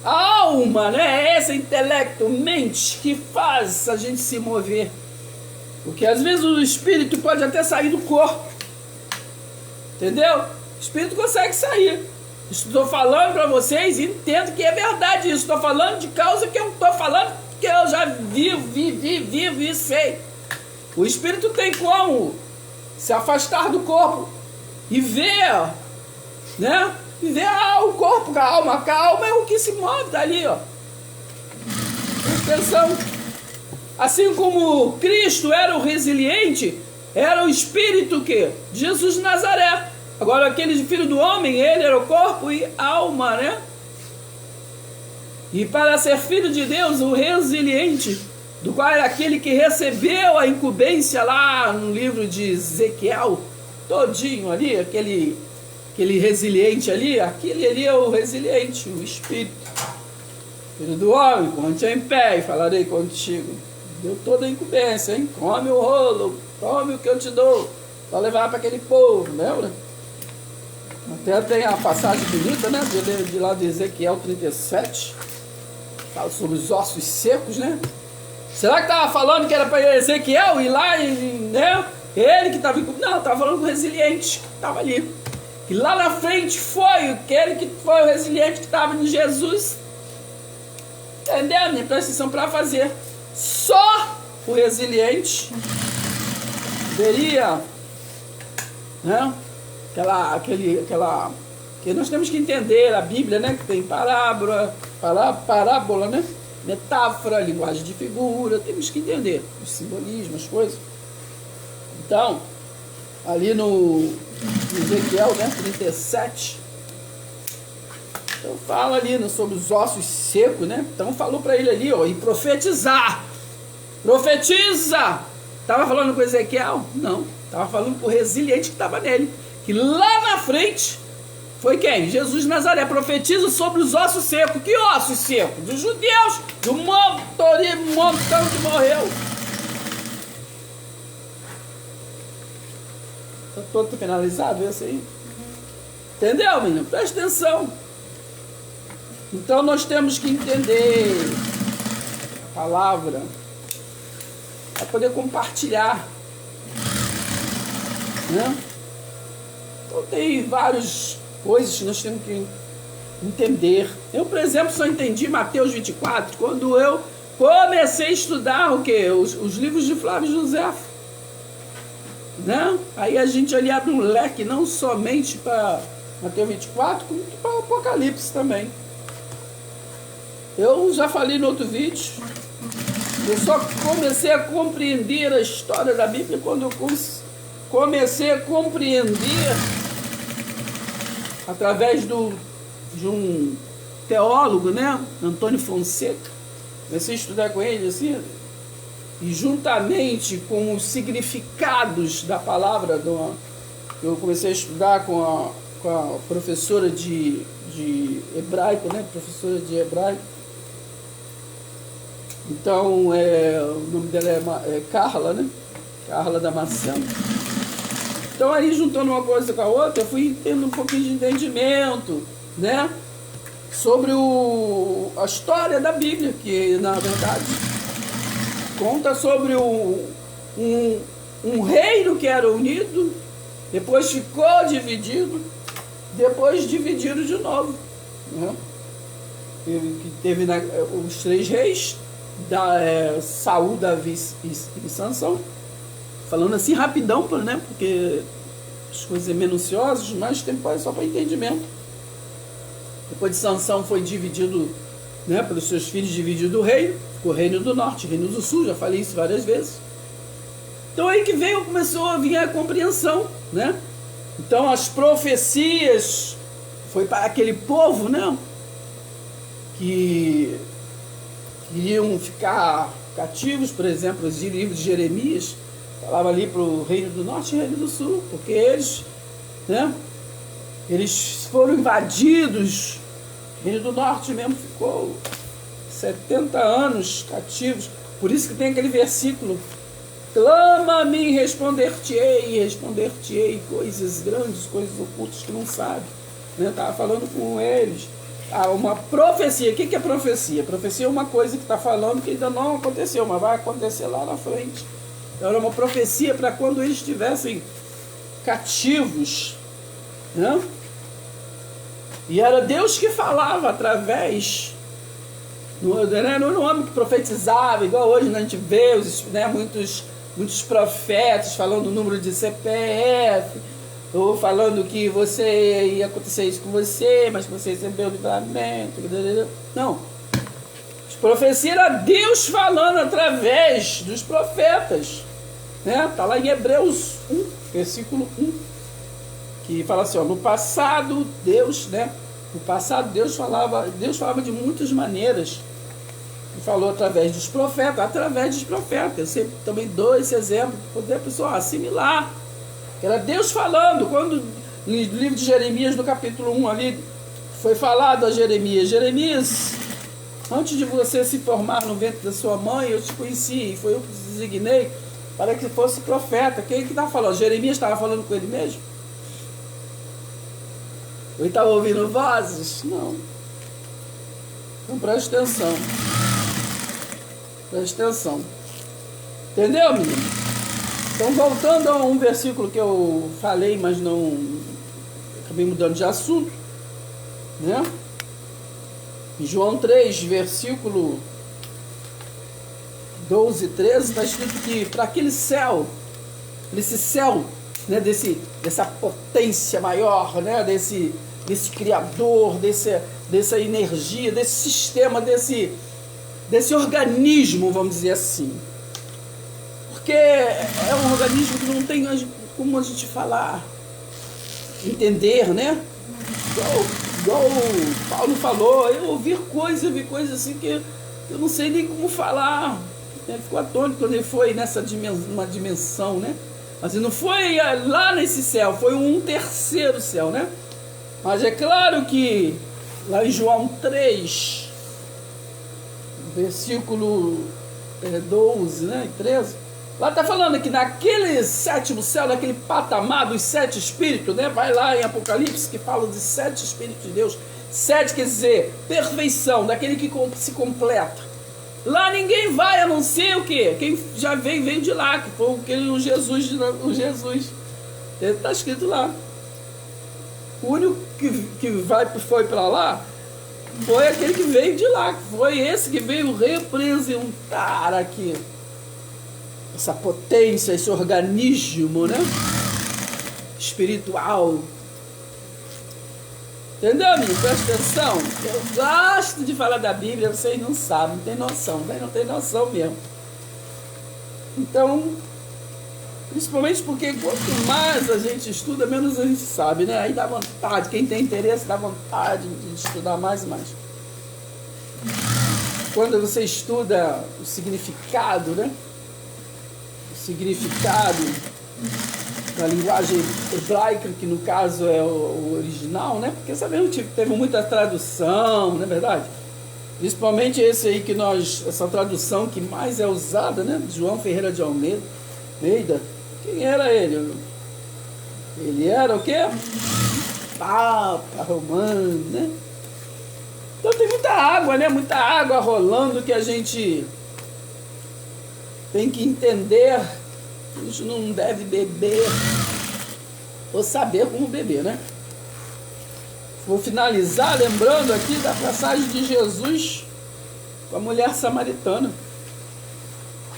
A alma, né, é esse intelecto, mente que faz a gente se mover. Porque às vezes o espírito pode até sair do corpo. Entendeu? O espírito consegue sair. Estou falando para vocês e entendo que é verdade isso. Estou falando de causa que eu estou falando, que eu já vivo e sei. O espírito tem como se afastar do corpo e ver, né? E ver o corpo com a alma. A alma é o que se move dali, ó. Presta atenção. Assim como Cristo era o resiliente, era o espírito que? Jesus de Nazaré. Agora aquele filho do homem, ele era o corpo e alma, né? E para ser filho de Deus, o resiliente, do qual era aquele que recebeu a incumbência lá no livro de Ezequiel, todinho ali, aquele resiliente ali, aquele ali é o resiliente, o espírito. Filho do homem, ponte em pé e falarei contigo. Deu toda a incumbência, hein? Come o rolo, tome o que eu te dou, para levar para aquele povo, lembra? Até tem a passagem bonita, né? De lá de Ezequiel 37, fala sobre os ossos secos, né? Será que estava falando que era para Ezequiel ir lá e, né? Ele que estava... Não, estava falando do resiliente que estava ali. E lá na frente foi aquele que foi o resiliente que estava em Jesus. Entendeu? Minha precisão para fazer. Só o resiliente veria, né? Que nós temos que entender a Bíblia, né? Que tem parábola, né? Metáfora, linguagem de figura, temos que entender os simbolismos, as coisas. Então, ali no Ezequiel, né, 37. Então fala ali, né, sobre os ossos secos, né? Então falou para ele ali, ó, e profetizar. Profetiza! Estava falando com Ezequiel? Não. Estava falando com o resiliente que estava nele. Que lá na frente foi quem? Jesus de Nazaré. Profetiza sobre os ossos secos. Que ossos secos? Dos judeus, do montão que morreu. Está todo finalizado esse aí? Entendeu, menino? Presta atenção. Então nós temos que entender a palavra para poder compartilhar, né? Então tem várias coisas que nós temos que entender. Eu, por exemplo, só entendi Mateus 24 quando eu comecei a estudar o quê? Os livros de Flávio José, né? Aí a gente ali abre um leque não somente para Mateus 24, como para o Apocalipse também. Eu já falei no outro vídeo, eu só comecei a compreender a história da Bíblia quando eu comecei a compreender através de um teólogo, né, Antônio Fonseca. Comecei a estudar com ele assim, e juntamente com os significados da palavra, eu comecei a estudar com a professora de hebraico, né, professora de hebraico. Então, o nome dela é Carla, né? Carla Damasceno. Então, aí, juntando uma coisa com a outra, eu fui tendo um pouquinho de entendimento, né? Sobre a história da Bíblia, que, na verdade, conta sobre um reino que era unido, depois ficou dividido, depois dividido de novo, né? Que teve os 3 reis, Saul, Davi e Sansão, falando assim rapidão, né, porque as coisas minuciosas, mas tempo é só para entendimento. Depois de Sansão foi dividido, né, pelos seus filhos, dividido o reino, ficou o reino do norte, reino do sul, já falei isso várias vezes. Então aí que começou a vir a compreensão, né? Então as profecias foi para aquele povo, né, que iriam ficar cativos, por exemplo, os livros de Jeremias, falava ali para o reino do norte e reino do sul, porque eles, né, eles foram invadidos, o reino do norte mesmo ficou 70 anos cativos, por isso que tem aquele versículo, clama-me e responder-te-ei coisas grandes, coisas ocultas que não sabe, né? Estava falando com eles. Uma profecia. O que é profecia? Profecia é uma coisa que está falando que ainda não aconteceu, mas vai acontecer lá na frente. Então, era uma profecia para quando eles estivessem cativos, né? E era Deus que falava através, não era um homem que profetizava, igual hoje, né? A gente vê né, muitos profetas falando o número de CPF, ou falando que ia acontecer isso com você, mas que você recebeu o livramento. Não. As profecias era Deus falando através dos profetas. Né? Está lá em Hebreus 1, versículo 1, que fala assim, ó, no passado Deus falava de muitas maneiras. E falou através dos profetas. Eu sempre também dou esse exemplo para poder a pessoa assimilar. Era Deus falando, quando no livro de Jeremias, no capítulo 1 ali, foi falado a Jeremias, antes de você se formar no ventre da sua mãe, eu te conheci, e foi eu que te designei para que fosse profeta. Quem que estava falando? Jeremias estava falando com ele mesmo? Ou ele estava ouvindo vozes? Não. Então preste atenção. Preste atenção. Entendeu, menino? Então, voltando a um versículo que eu falei, mas não acabei mudando de assunto, né? Em João 3, versículo 12 e 13, está escrito que para aquele céu, nesse céu, né, dessa potência maior, né, desse criador, dessa energia, desse sistema, desse organismo, vamos dizer assim. Porque é um organismo que não tem como a gente falar. entender, né? Igual o Paulo falou, eu ouvi coisas assim que eu não sei nem como falar. Ele ficou atônito quando ele foi nessa uma dimensão, né? Mas não foi lá nesse céu, foi um terceiro céu, né? Mas é claro que lá em João 3, versículo 12, né, e 13, lá está falando que naquele sétimo céu, naquele patamar dos 7 espíritos, né? Vai lá em Apocalipse que fala de 7 espíritos de Deus. 7 quer dizer perfeição, daquele que se completa. Lá ninguém vai a não ser o quê? Quem já veio de lá, que foi o Jesus. Está escrito lá. O único que foi para lá foi aquele que veio de lá. Foi esse que veio representar aqui essa potência, esse organismo, né? Espiritual. Entendeu, amigo? Presta atenção. Eu gosto de falar da Bíblia, vocês não sabem, não tem noção, né? Não tem noção mesmo. Então, principalmente porque quanto mais a gente estuda, menos a gente sabe, né? Aí dá vontade, quem tem interesse dá vontade de estudar mais e mais. Quando você estuda o significado, né? O significado na linguagem hebraica, que no caso é o original, né? Porque sabemos que teve muita tradução, não é verdade? Principalmente esse aí essa tradução que mais é usada, né? João Ferreira de Almeida. Quem era ele? Ele era o quê? Papa romano, né? Então tem muita água, né? Muita água rolando que a gente tem que entender. A gente não deve beber ou saber como beber, né? Vou finalizar lembrando aqui da passagem de Jesus com a mulher samaritana.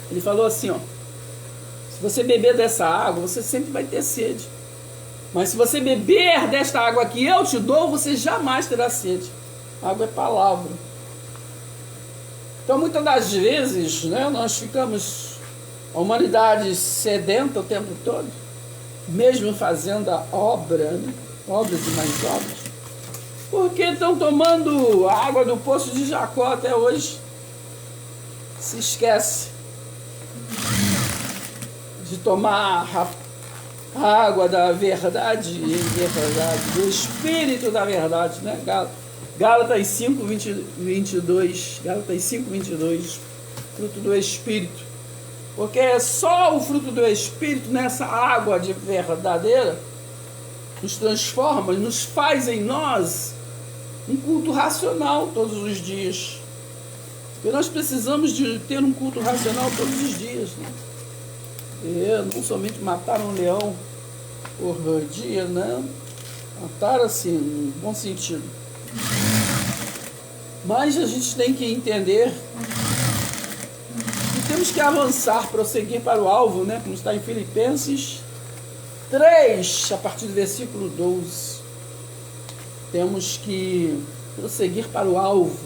Ele falou assim, ó: se você beber dessa água, você sempre vai ter sede. Mas se você beber desta água que eu te dou, você jamais terá sede. A água é palavra. Então, muitas das vezes, né, nós ficamos... A humanidade sedenta o tempo todo, mesmo fazendo a obra, né? Obras e mais obras, porque estão tomando a água do poço de Jacó até hoje. Se esquece de tomar a água da verdade, do Espírito da verdade, né? Gálatas 5, 22, Gálatas 5, 22, fruto do Espírito. Porque é só o fruto do Espírito, nessa água de verdadeira, nos transforma, nos faz em nós um culto racional todos os dias. Porque nós precisamos de ter um culto racional todos os dias, né? E não somente matar um leão por dia, né? Matar assim, no bom sentido. Mas a gente tem que entender... Temos que avançar, prosseguir para o alvo, né? Como está em Filipenses 3, a partir do versículo 12. Temos que prosseguir para o alvo.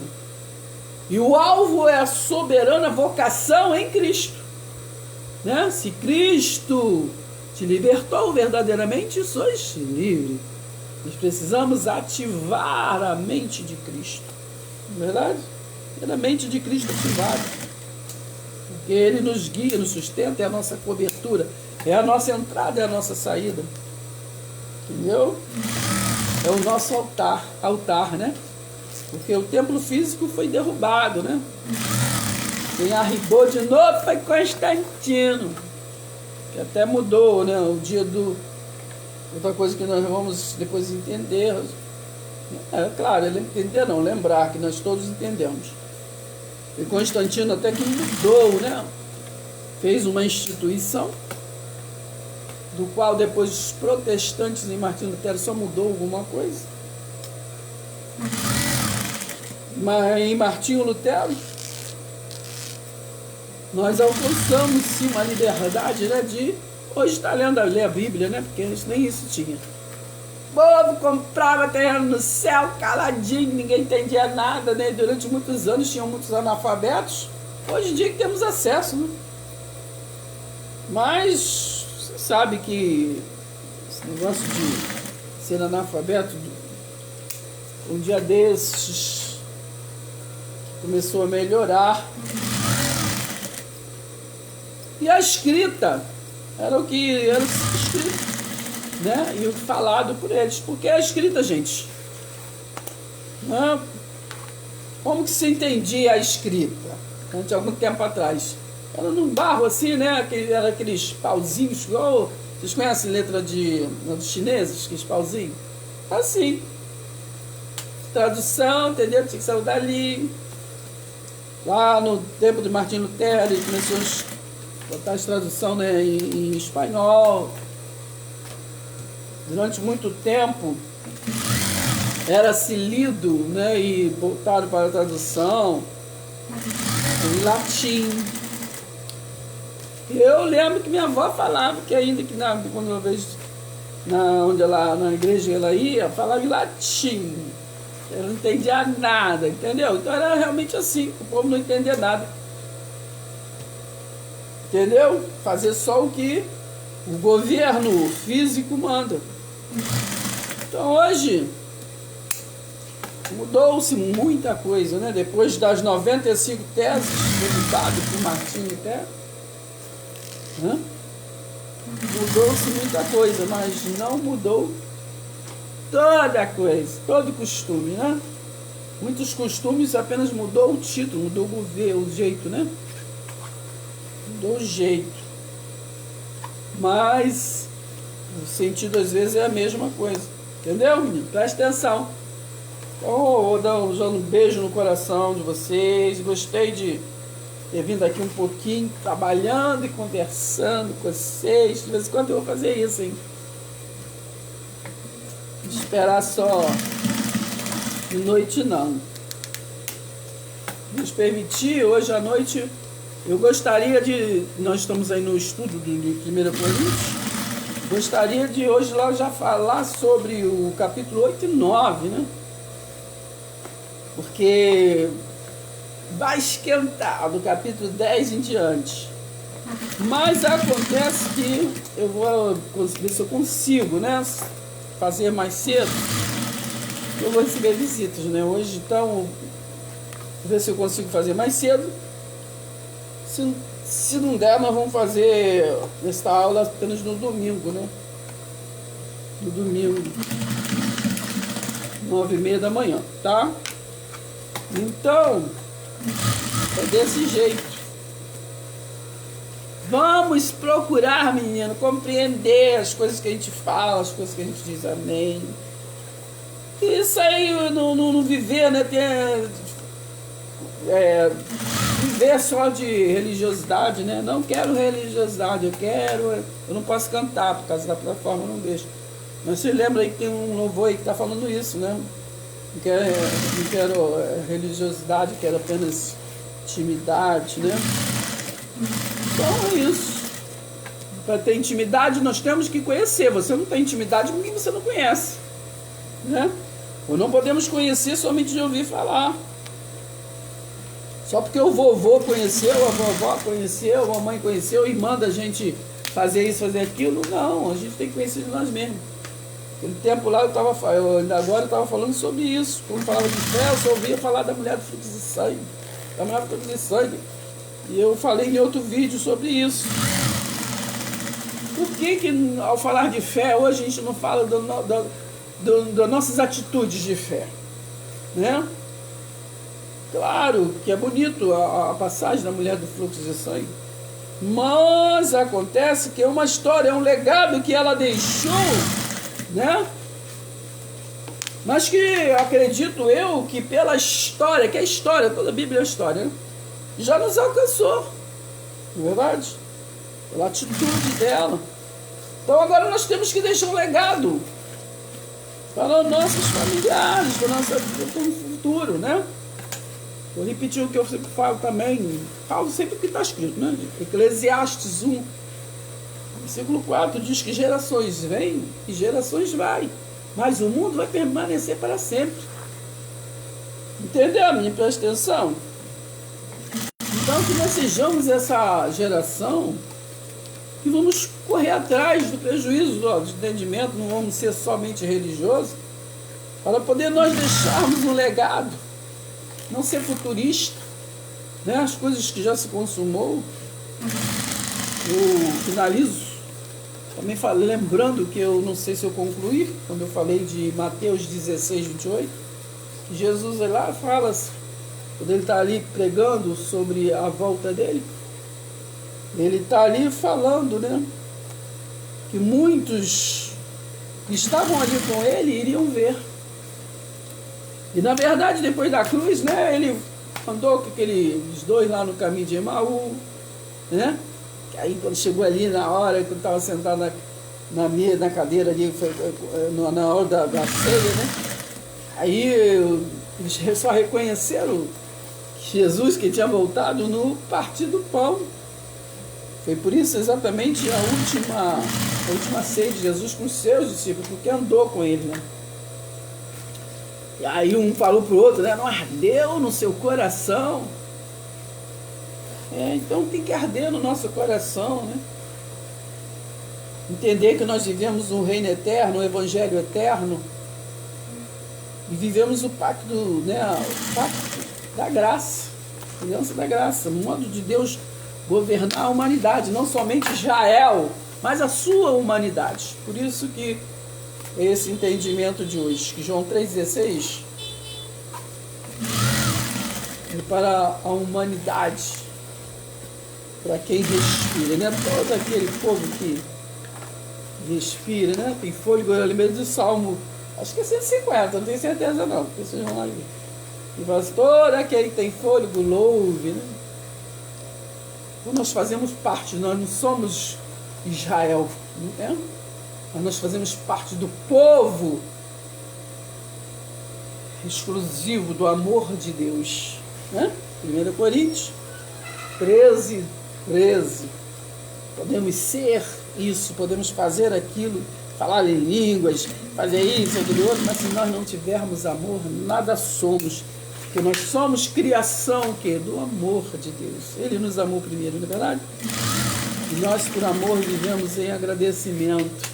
E o alvo é a soberana vocação em Cristo, né? Se Cristo te libertou verdadeiramente, sois livre. Nós precisamos ativar a mente de Cristo. Não é verdade? É a mente de Cristo ativada. Porque Ele nos guia, nos sustenta, é a nossa cobertura, é a nossa entrada, é a nossa saída. Entendeu? É o nosso altar, né? Porque o templo físico foi derrubado, né? Quem arribou de novo foi Constantino, que até mudou, né? O dia do... Outra coisa que nós vamos depois entender. É claro, ele entender não, lembrar que nós todos entendemos. E Constantino até que mudou, né? Fez uma instituição, do qual depois os protestantes em Martinho Lutero só mudou alguma coisa. Mas em Martinho Lutero, nós alcançamos sim uma liberdade, né? De hoje está lendo ler a Bíblia, né? Porque antes nem isso tinha. O povo comprava terreno no céu, caladinho, ninguém entendia nada, né? Durante muitos anos tinham muitos analfabetos. Hoje em dia que temos acesso, né? Mas você sabe que esse negócio de ser analfabeto. Um dia desses começou a melhorar. E a escrita era o que era escrito, né? E o falado por eles. Porque a escrita, gente, né? Como que se entendia a escrita? Antes, algum tempo atrás. Era num barro assim, né? Era aqueles pauzinhos, igual. Vocês conhecem letra dos chineses, aqueles pauzinhos? Assim. Tradução, entendeu? Tinha que sair dali. Lá no tempo de Martim Lutero, ele começou a botar as traduções, né, em espanhol. Durante muito tempo era-se lido, né, e voltado para a tradução em latim. Eu lembro que minha avó falava que ainda que quando eu vejo onde ela, na igreja ela ia, falava em latim. Eu não entendia nada, entendeu? Então era realmente assim, o povo não entendia nada. Entendeu? Fazer só o que o governo físico manda. Então hoje mudou-se muita coisa, né? Depois das 95 teses publicadas por Martim Lutero, né? Mudou-se muita coisa, mas não mudou toda a coisa, todo o costume, né? Muitos costumes apenas mudou o título, mudou o governo, o jeito, né? Mudou o jeito. Mas o sentido às vezes é a mesma coisa. Entendeu, menino? Presta atenção. Então, eu vou dar um beijo no coração de vocês. Gostei de ter vindo aqui um pouquinho, trabalhando e conversando com vocês. De vez em quando eu vou fazer isso, hein? Esperar só de noite não. Nos permitir, hoje à noite, eu gostaria de, nós estamos aí no estudo de 1 Coríntios, gostaria de hoje lá já falar sobre o capítulo 8 e 9, né? Porque vai esquentar do capítulo 10 em diante. Mas acontece que eu vou ver se eu consigo, né? Fazer mais cedo. Eu vou receber visitas, né? Hoje, então, vou ver se eu consigo fazer mais cedo. Se não der, nós vamos fazer esta aula apenas no domingo, né? No domingo, 9h30 da manhã, tá? Então, é desse jeito. Vamos procurar, menino, compreender as coisas que a gente fala, as coisas que a gente diz amém. Isso aí, não viver, né? Viver só de religiosidade, né? Não quero religiosidade, eu não posso cantar por causa da plataforma, não deixo. Mas você lembra aí que tem um louvor aí que está falando isso, né? Não quero religiosidade, quero apenas intimidade, né? Então é isso. Para ter intimidade, nós temos que conhecer. Você não tem intimidade com quem você não conhece, né? Ou não podemos conhecer somente de ouvir falar. Só porque o vovô conheceu, a vovó conheceu, a mamãe conheceu e manda a gente fazer isso, fazer aquilo. Não, a gente tem que conhecer de nós mesmos. Aquele tempo lá, agora eu estava falando sobre isso. Quando falava de fé, eu só ouvia falar da mulher do fluxo de sangue. Da mulher do fluxo de sangue. E eu falei em outro vídeo sobre isso. Por que ao falar de fé, hoje a gente não fala das nossas atitudes de fé? Né? Claro que é bonito a passagem da mulher do fluxo de sangue. Mas acontece que é uma história, é um legado que ela deixou, né? Mas que acredito eu que pela história, que é história, toda a Bíblia é história, né? Já nos alcançou, não é verdade? Pela atitude dela. Então agora nós temos que deixar um legado para os nossos familiares, para o nosso futuro, né? Vou repetir o que eu sempre falo também, falo sempre o que está escrito, né? Eclesiastes 1, versículo 4 diz que gerações vêm e gerações vai, mas o mundo vai permanecer para sempre. Entendeu, menino? Presta atenção. Então que nós sejamos essa geração que vamos correr atrás do prejuízo, do entendimento, não vamos ser somente religiosos, para poder nós deixarmos um legado, não ser futurista, né? As coisas que já se consumou. Eu finalizo também lembrando que eu não sei se eu concluí, quando eu falei de Mateus 16, 28, que Jesus lá fala, quando ele está ali pregando sobre a volta dele, ele está ali falando, né, que muitos que estavam ali com ele iriam ver. E na verdade, depois da cruz, né, ele andou com aqueles dois lá no caminho de Emaú, né? Aí quando chegou ali na hora que eu estava sentado na cadeira ali, na hora da ceia, né? Aí eles só reconheceram Jesus que tinha voltado no partir do pão. Foi por isso exatamente a última ceia de Jesus com os seus discípulos, porque andou com ele, né? E aí um falou pro outro, né? Não ardeu no seu coração? Então tem que arder no nosso coração, né? Entender que nós vivemos um reino eterno, um evangelho eterno, e vivemos o pacto, né? O pacto da graça, a aliança da graça, o modo de Deus governar a humanidade, não somente Israel, mas a sua humanidade. Por isso que esse entendimento de hoje, que João 3,16 é para a humanidade, para quem respira, né? Todo aquele povo que respira, né? Tem fôlego, eu lembrei do Salmo, acho que é 150, não tenho certeza não, porque vocês vão lá ver. E fala assim, todo aquele que tem fôlego, louve, né? Então nós fazemos parte, nós não somos Israel, né? Mas nós fazemos parte do povo exclusivo do amor de Deus, né? 1 Coríntios 13. Podemos ser isso, podemos fazer aquilo, falar em línguas, fazer isso, aquilo outro, mas se nós não tivermos amor, nada somos. Porque nós somos criação do amor de Deus. Ele nos amou primeiro, não é verdade? E nós, por amor, vivemos em agradecimento.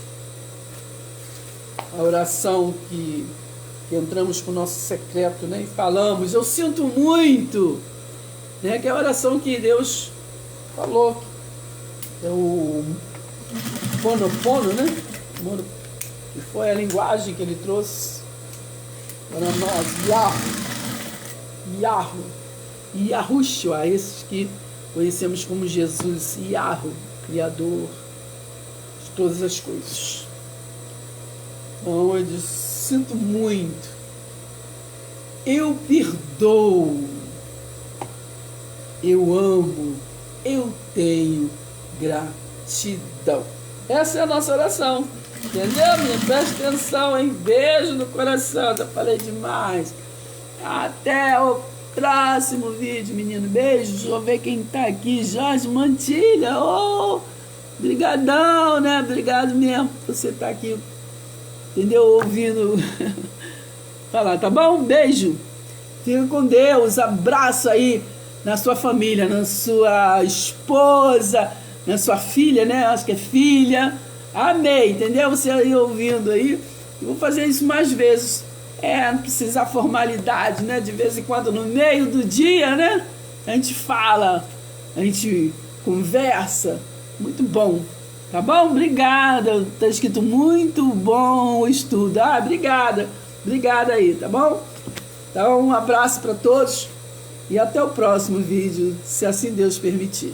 A oração que entramos com o nosso secreto, né, e falamos, eu sinto muito, né, que é a oração que Deus falou, é o Ponopono, né, que foi a linguagem que ele trouxe para nós, Yahushua, esses que conhecemos como Jesus, Yahweh, Criador de todas as coisas. Então eu sinto muito, eu perdoo, eu amo, eu tenho gratidão. Essa é a nossa oração, entendeu, minha? Presta atenção, hein? Beijo no coração, já falei demais. Até o próximo vídeo, menino. Beijo. Deixa eu ver quem tá aqui. Jorge Mantilha. Oh, brigadão, né? Obrigado mesmo por você estar aqui, entendeu? Ouvindo falar, tá bom? Beijo. Fica com Deus. Abraço aí na sua família, na sua esposa, na sua filha, né? Acho que é filha. Amei, entendeu? Você aí ouvindo aí. Eu vou fazer isso mais vezes. Não precisa formalidade, né? De vez em quando, no meio do dia, né? A gente fala, a gente conversa. Muito bom, tá bom? Obrigada. Tá escrito muito bom o estudo. Obrigada. Obrigada aí, tá bom? Então, um abraço para todos e até o próximo vídeo, se assim Deus permitir.